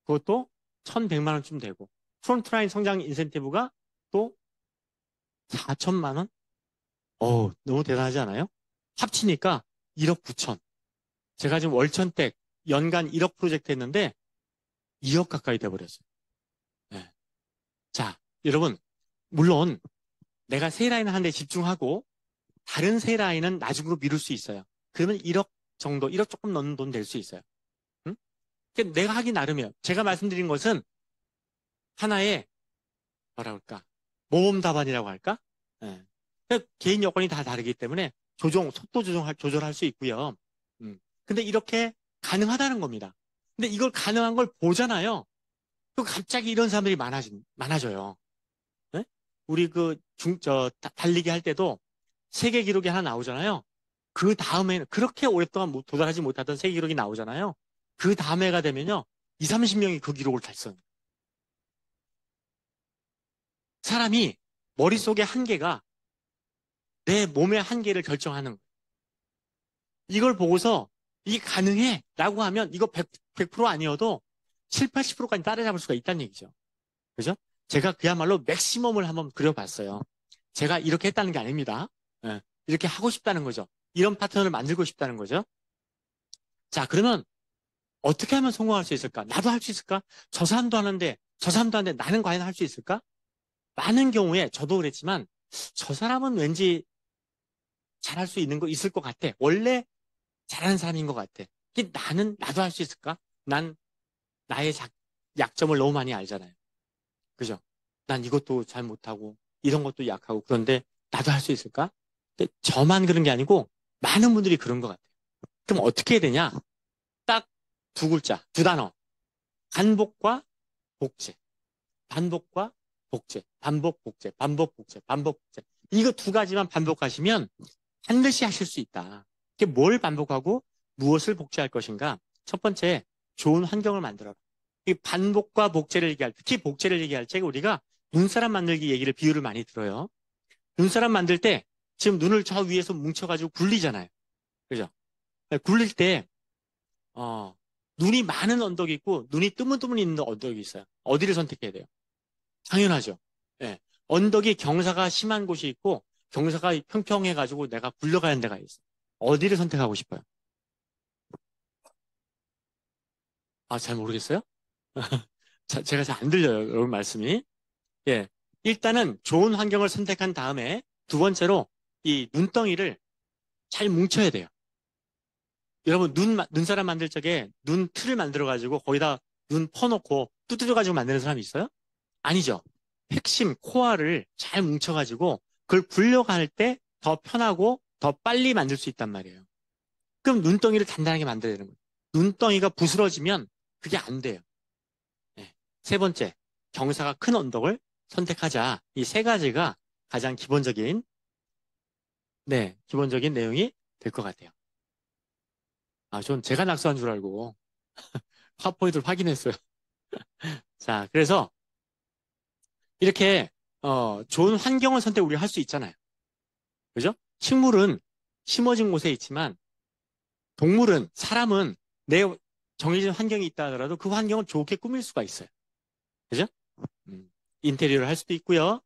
그것도 1,100만 원쯤 되고 프론트라인 성장 인센티브가 또 4천만 원? 너무 대단하지 않아요? 합치니까 1억 9천. 제가 지금 월천택 연간 1억 프로젝트 했는데 2억 가까이 돼버렸어요. 예. 자, 여러분, 물론 내가 세 라인 하는 데 집중하고 다른 세 라인은 나중으로 미룰 수 있어요. 그러면 1억 정도, 1억 조금 넘는 돈 될 수 있어요. 응? 그러니까 내가 하기 나름이에요. 제가 말씀드린 것은 하나의 뭐라 그럴까? 모범 답안이라고 할까? 예. 그러니까 개인 여건이 다 다르기 때문에 속도 조절할 수 있고요. 근데 이렇게 가능하다는 겁니다. 근데 이걸 가능한 걸 보잖아요. 또 갑자기 이런 사람들이 많아져요. 예? 우리 달리기 할 때도 세계 기록이 하나 나오잖아요. 그 다음에는 그렇게 오랫동안 도달하지 못하던 세계 기록이 나오잖아요. 그 다음에가 되면요. 2, 30명이 그 기록을 달성. 사람이 머릿속의 한계가 내 몸의 한계를 결정하는 거예요. 이걸 보고서 이게 가능해 라고 하면 이거 100% 아니어도 7, 80%까지 따라잡을 수가 있다는 얘기죠. 그죠? 제가 그야말로 맥시멈을 한번 그려봤어요. 제가 이렇게 했다는 게 아닙니다. 예, 이렇게 하고 싶다는 거죠. 이런 패턴을 만들고 싶다는 거죠. 자, 그러면 어떻게 하면 성공할 수 있을까? 나도 할 수 있을까? 저 사람도 하는데, 저 사람도 하는데 나는 과연 할 수 있을까? 많은 경우에 저도 그랬지만 저 사람은 왠지 잘할 수 있을 것 같아. 원래 잘하는 사람인 것 같아. 나도 할 수 있을까? 난 나의 약점을 너무 많이 알잖아요. 그죠? 난 이것도 잘 못하고, 이런 것도 약하고, 그런데 나도 할 수 있을까? 근데 저만 그런 게 아니고, 많은 분들이 그런 것 같아요. 그럼 어떻게 해야 되냐? 딱 두 글자, 두 단어. 반복과 복제. 반복과 복제. 반복, 복제. 반복, 복제. 반복, 복제. 이거 두 가지만 반복하시면 반드시 하실 수 있다. 이게 뭘 반복하고 무엇을 복제할 것인가? 첫 번째, 좋은 환경을 만들어라. 이 반복과 복제를 얘기할 때, 특히 복제를 얘기할 때 우리가 눈사람 만들기 얘기를 비유를 많이 들어요. 눈사람 만들 때 지금 눈을 저 위에서 뭉쳐가지고 굴리잖아요. 그죠? 굴릴 때, 어, 눈이 많은 언덕이 있고 눈이 뜨문뜨문 있는 언덕이 있어요. 어디를 선택해야 돼요? 당연하죠. 예. 언덕이 경사가 심한 곳이 있고 경사가 평평해가지고 내가 굴러가는 데가 있어요. 어디를 선택하고 싶어요? 아, 잘 모르겠어요? 제가 잘 안 들려요, 여러분 말씀이. 예. 일단은 좋은 환경을 선택한 다음에 두 번째로 이 눈덩이를 잘 뭉쳐야 돼요. 여러분, 눈사람 만들 적에 눈 틀을 만들어가지고 거기다 눈 퍼놓고 두드려가지고 만드는 사람이 있어요? 아니죠. 핵심, 코어를 잘 뭉쳐가지고 그걸 굴려갈 때 더 편하고 더 빨리 만들 수 있단 말이에요. 그럼 눈덩이를 단단하게 만들어야 되는 거예요. 눈덩이가 부스러지면 그게 안 돼요. 네. 세 번째, 경사가 큰 언덕을 선택하자. 이 세 가지가 가장 기본적인, 네, 기본적인 내용이 될 것 같아요. 아, 전 제가 낙서한 줄 알고 파워포인트를 확인했어요. 자, 그래서 이렇게 좋은 환경을 우리가 할 수 있잖아요. 그죠? 식물은 심어진 곳에 있지만 사람은 내 정해진 환경이 있다 하더라도 그 환경을 좋게 꾸밀 수가 있어요. 그죠? 음, 인테리어를 할 수도 있고요.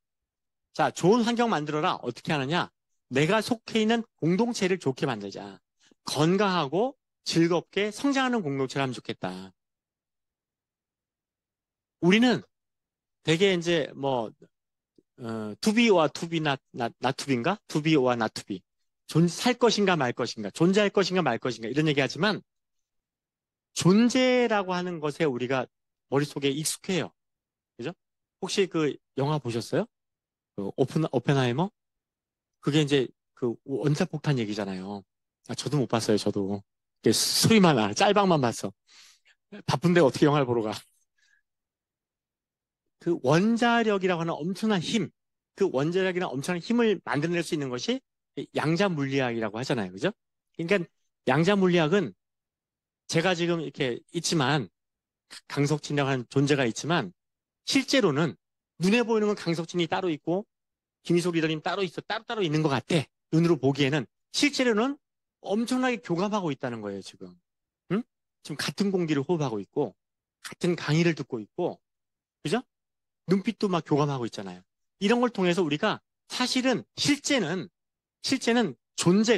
자, 좋은 환경 만들어라. 어떻게 하느냐? 내가 속해 있는 공동체를 좋게 만들자. 건강하고 즐겁게 성장하는 공동체를 하면 좋겠다. 우리는 되게 이제 투비와 투비, 나투비인가? 투비와 나투비. 살 것인가 말 것인가? 존재할 것인가 말 것인가? 이런 얘기 하지만 존재라고 하는 것에 우리가 머릿속에 익숙해요. 그죠? 혹시 그 영화 보셨어요? 그 오펜하이머? 그게 이제 그 원자폭탄 얘기잖아요. 아, 저도 못 봤어요, 저도. 소리만 짤방만 봤어. 바쁜데 어떻게 영화를 보러 가. 그 원자력이라고 하는 엄청난 힘, 그 원자력이라는 엄청난 힘을 만들어낼 수 있는 것이 양자 물리학이라고 하잖아요. 그죠? 그러니까 양자 물리학은 제가 지금 이렇게 있지만, 강석진이라고 하는 존재가 있지만, 실제로는 눈에 보이는 건 강석진이 따로 있고, 김희석 리더님 따로 따로 있는 것 같아. 눈으로 보기에는. 실제로는 엄청나게 교감하고 있다는 거예요, 지금. 응? 지금 같은 공기를 호흡하고 있고, 같은 강의를 듣고 있고, 그죠? 눈빛도 막 교감하고 있잖아요. 이런 걸 통해서 우리가 실제는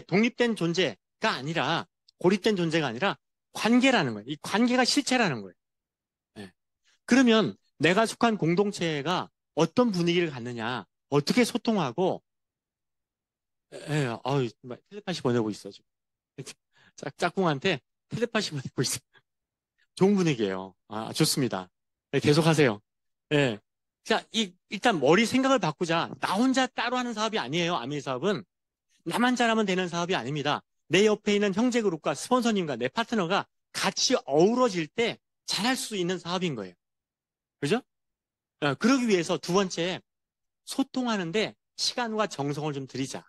독립된 존재가 아니라, 고립된 존재가 아니라 관계라는 거예요. 이 관계가 실체라는 거예요. 예. 그러면 내가 속한 공동체가 어떤 분위기를 갖느냐, 어떻게 소통하고, 텔레파시 보내고 있어, 지금. 짝꿍한테 텔레파시 보내고 있어. 좋은 분위기예요. 좋습니다. 네, 계속하세요. 예. 자, 일단 머리 생각을 바꾸자. 나 혼자 따로 하는 사업이 아니에요. 아미 사업은. 나만 잘하면 되는 사업이 아닙니다. 내 옆에 있는 형제 그룹과 스폰서님과 내 파트너가 같이 어우러질 때 잘할 수 있는 사업인 거예요. 그죠? 그러기 위해서 두 번째, 소통하는데 시간과 정성을 좀 들이자.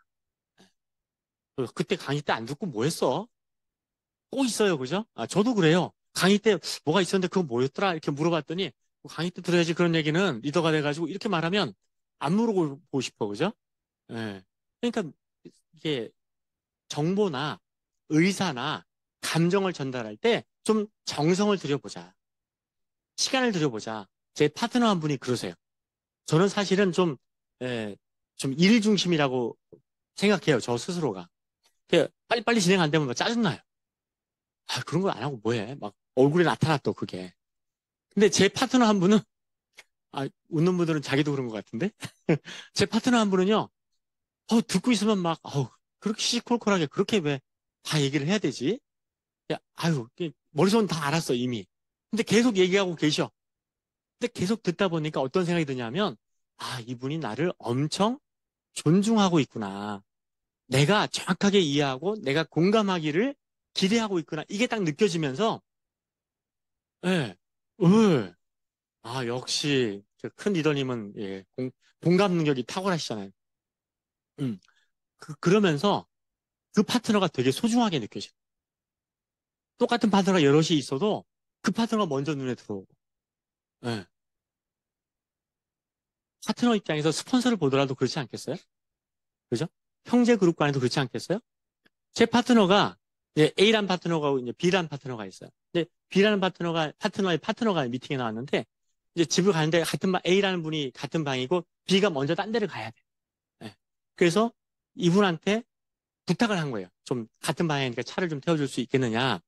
그때 강의 때 안 듣고 뭐 했어? 꼭 있어요. 그죠? 저도 그래요. 강의 때 뭐가 있었는데 그거 뭐였더라? 이렇게 물어봤더니 강의 때 들어야지 그런 얘기는 리더가 돼가지고 이렇게 말하면 안 물어보고 싶어. 그죠? 예. 그러니까 이게 정보나 의사나 감정을 전달할 때 좀 정성을 들여보자. 시간을 들여보자. 제 파트너 한 분이 그러세요. 저는 사실은 좀 일 중심이라고 생각해요. 저 스스로가. 빨리빨리 진행 안 되면 막 짜증나요. 그런 걸 안 하고 뭐해. 막 얼굴에 나타났더, 그게. 근데 제 파트너 한 분은, 웃는 분들은 자기도 그런 것 같은데? 제 파트너 한 분은요, 듣고 있으면 막, 그렇게 시시콜콜하게 그렇게 왜 다 얘기를 해야 되지? 야, 머릿속은 다 알았어, 이미. 근데 계속 얘기하고 계셔. 근데 계속 듣다 보니까 어떤 생각이 드냐면, 이분이 나를 엄청 존중하고 있구나. 내가 정확하게 이해하고 내가 공감하기를 기대하고 있구나. 이게 딱 느껴지면서, 예, 예. 역시 큰 리더님은 예, 공감 능력이 탁월하시잖아요. 음, 그러면서 그 파트너가 되게 소중하게 느껴져요. 똑같은 파트너가 여럿이 있어도 그 파트너가 먼저 눈에 들어오고, 예. 파트너 입장에서 스폰서를 보더라도 그렇지 않겠어요? 그죠? 형제 그룹 간에도 그렇지 않겠어요? 제 파트너가 이제 A란 파트너가 이제 B란 파트너가 있어요. 근데 B라는 파트너의 파트너가 미팅에 나왔는데 이제 집을 가는데 A라는 분이 같은 방이고 B가 먼저 딴 데를 가야 돼. 예. 그래서 이분한테 부탁을 한 거예요. 좀 같은 방향이니까 차를 좀 태워줄 수 있겠느냐.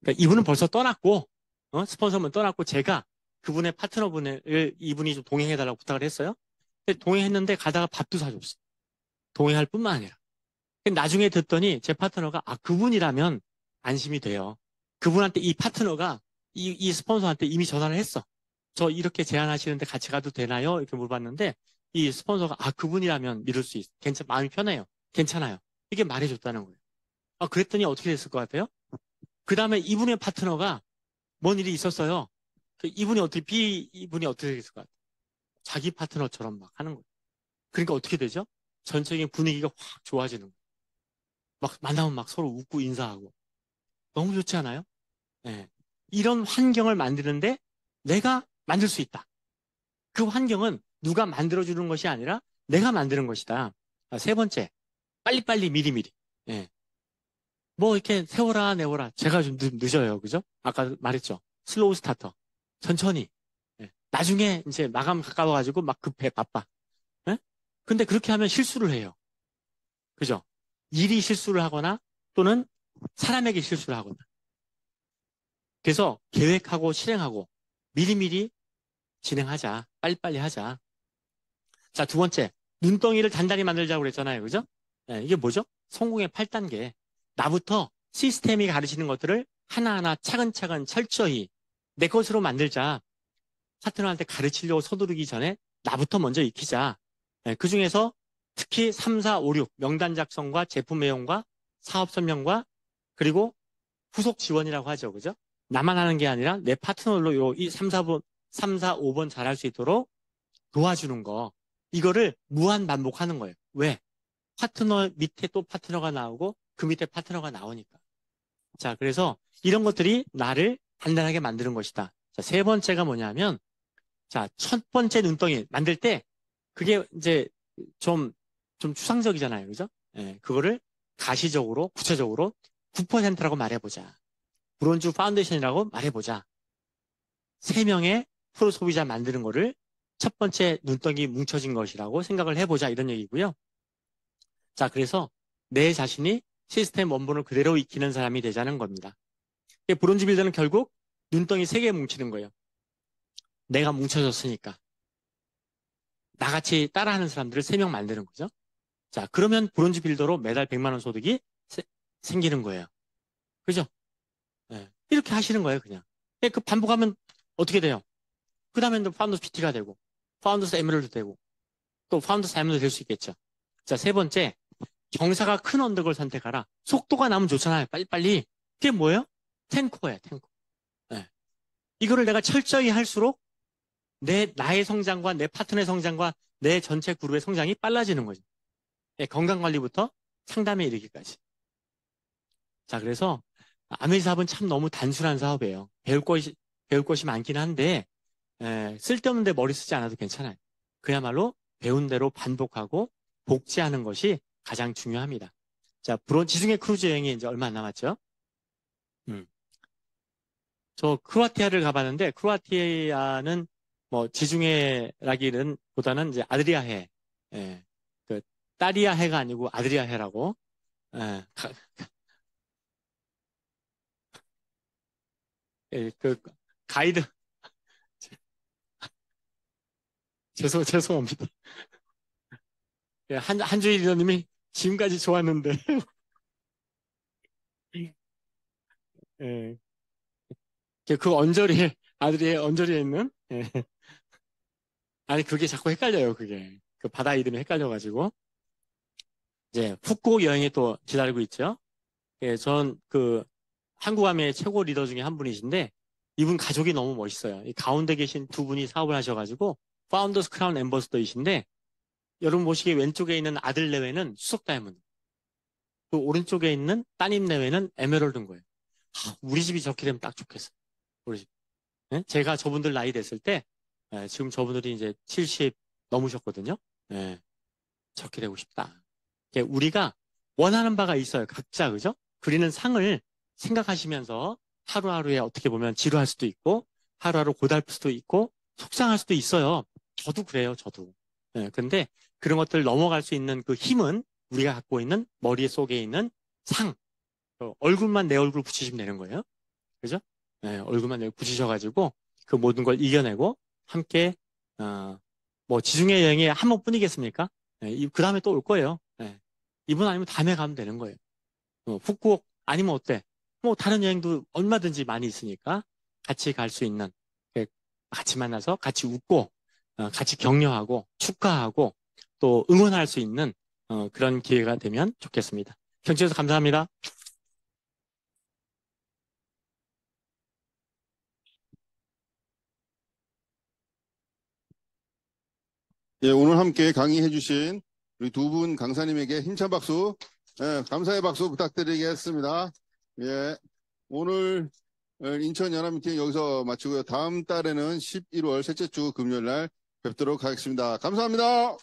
그러니까 이분은 벌써 떠났고, 스폰서는 떠났고 제가 그분의 파트너분을 이분이 좀 동행해달라고 부탁을 했어요. 근데 동행했는데 가다가 밥도 사줬어요. 동행할 뿐만 아니라. 나중에 듣더니 제 파트너가 그분이라면 안심이 돼요. 그분한테 이 파트너가 이 스폰서한테 이미 전화를 했어. 저 이렇게 제안하시는데 같이 가도 되나요? 이렇게 물어봤는데 이 스폰서가 그분이라면 믿을 수 있어. 마음이 편해요. 괜찮아요. 이게 말해줬다는 거예요. 그랬더니 어떻게 됐을 것 같아요? 그 다음에 이분의 파트너가 뭔 일이 있었어요. 이분이 어떻게 됐을 것 같아요? 자기 파트너처럼 막 하는 거예요. 그러니까 어떻게 되죠? 전체적인 분위기가 확 좋아지는 거예요. 막 만나면 막 서로 웃고 인사하고. 너무 좋지 않아요? 예. 이런 환경을 만드는데 내가 만들 수 있다. 그 환경은 누가 만들어주는 것이 아니라 내가 만드는 것이다. 세 번째, 빨리빨리 미리미리. 예. 뭐 이렇게 세워라 내워라. 제가 좀 늦어요. 그죠? 아까 말했죠. 슬로우 스타터. 천천히. 예. 나중에 이제 마감 가까워가지고 막 급해, 바빠. 예? 근데 그렇게 하면 실수를 해요. 그죠? 일이 실수를 하거나 또는 사람에게 실수를 하거나. 그래서 계획하고 실행하고 미리미리 진행하자. 빨리빨리 하자. 자, 두 번째. 눈덩이를 단단히 만들자고 그랬잖아요. 그죠? 네, 이게 뭐죠? 성공의 8단계. 나부터 시스템이 가르치는 것들을 하나하나 차근차근 철저히 내 것으로 만들자. 파트너한테 가르치려고 서두르기 전에 나부터 먼저 익히자. 네, 그 중에서 특히 3, 4, 5, 6 명단 작성과 제품 애용과 사업 설명과 그리고 후속 지원이라고 하죠. 그죠? 나만 하는 게 아니라 내 파트너로 이 3, 4번, 3, 4, 5번 잘할 수 있도록 도와주는 거. 이거를 무한 반복하는 거예요. 왜? 파트너 밑에 또 파트너가 나오고 그 밑에 파트너가 나오니까. 자, 그래서 이런 것들이 나를 단단하게 만드는 것이다. 자, 세 번째가 뭐냐면, 자, 첫 번째 눈덩이 만들 때 그게 이제 좀, 좀 추상적이잖아요. 그죠? 예, 그거를 가시적으로, 구체적으로 9%라고 말해보자. 브론즈 파운데이션이라고 말해보자. 세 명의 프로 소비자 만드는 거를 첫 번째 눈덩이 뭉쳐진 것이라고 생각을 해보자 이런 얘기고요. 자, 그래서 내 자신이 시스템 원본을 그대로 익히는 사람이 되자는 겁니다. 브론즈 빌더는 결국 눈덩이 세 개 뭉치는 거예요. 내가 뭉쳐졌으니까. 나같이 따라하는 사람들을 3명 만드는 거죠. 자, 그러면 브론즈 빌더로 매달 100만 원 소득이 생기는 거예요. 그죠? 예. 이렇게 하시는 거예요, 그냥. 예, 그 반복하면 어떻게 돼요? 그 다음에 또 파운더스 PT가 되고, 파운더스 에메랄드 되고, 또 파운더스 다이아몬드 될 수 있겠죠. 자, 세 번째, 경사가 큰 언덕을 선택하라. 속도가 나면 좋잖아요. 빨리빨리. 그게 뭐예요? 탱커예요, 탱커. 예. 이거를 내가 철저히 할수록 나의 성장과 내 파트너의 성장과 내 전체 그룹의 성장이 빨라지는 거죠. 예, 건강관리부터 상담에 이르기까지. 자, 그래서 아메이 사업은 참 너무 단순한 사업이에요. 배울 것이 많긴 한데, 쓸데없는데 머리 쓰지 않아도 괜찮아요. 그야말로 배운 대로 반복하고 복제하는 것이 가장 중요합니다. 자, 지중해 크루즈 여행이 이제 얼마 안 남았죠? 음. 저 크로아티아를 가봤는데, 크로아티아는 뭐 지중해라기는 보다는 이제 아드리아해, 예, 그 따리아해가 아니고 아드리아해라고, 예, 그 가이드 죄송합니다. 예, 한주일 리더님이 지금까지 좋았는데, 예, 그 언저리에 아드리아 언저리에 있는, 예. 아니 그게 자꾸 헷갈려요. 그게 그 바다 이름이 헷갈려가지고 이제 푸꾸옥 여행이 또 기다리고 있죠. 예, 전 그 한국아메 최고 리더 중에 한 분이신데 이분 가족이 너무 멋있어요. 이 가운데 계신 두 분이 사업을 하셔가지고 파운더스 크라운 앰버서더이신데 여러분 보시기에 왼쪽에 있는 아들 내외는 수석 다이아몬드, 그 오른쪽에 있는 따님 내외는 에메랄드인 거예요. 우리 집이 저렇게 되면 딱 좋겠어. 우리 집. 예? 제가 저분들 나이 됐을 때 지금 저분들이 이제 70 넘으셨거든요. 예, 저렇게 되고 싶다. 우리가 원하는 바가 있어요. 각자, 그죠? 그리는 상을 생각하시면서 하루하루에 어떻게 보면 지루할 수도 있고, 하루하루 고달플 수도 있고, 속상할 수도 있어요. 저도 그래요, 저도. 근데 그런 것들 넘어갈 수 있는 그 힘은 우리가 갖고 있는 머리 속에 있는 상, 얼굴만 내 얼굴 붙이시면 되는 거예요. 그죠? 얼굴만 내 붙이셔가지고 그 모든 걸 이겨내고 함께, 뭐 지중해 여행이 한 번뿐이겠습니까? 그 다음에 또 올 거예요. 이분 아니면 다음에 가면 되는 거예요. 푸꾸옥 아니면 어때? 뭐 다른 여행도 얼마든지 많이 있으니까 같이 갈 수 있는, 같이 만나서 같이 웃고 같이 격려하고 축하하고 또 응원할 수 있는 그런 기회가 되면 좋겠습니다. 경청해주셔서 감사합니다. 예, 오늘 함께 강의해 주신 우리 두 분 강사님에게 힘찬 박수, 감사의 박수 부탁드리겠습니다. 예, 오늘 인천 연합 미팅 여기서 마치고요. 다음 달에는 11월 셋째 주 금요일 날 뵙도록 하겠습니다. 감사합니다.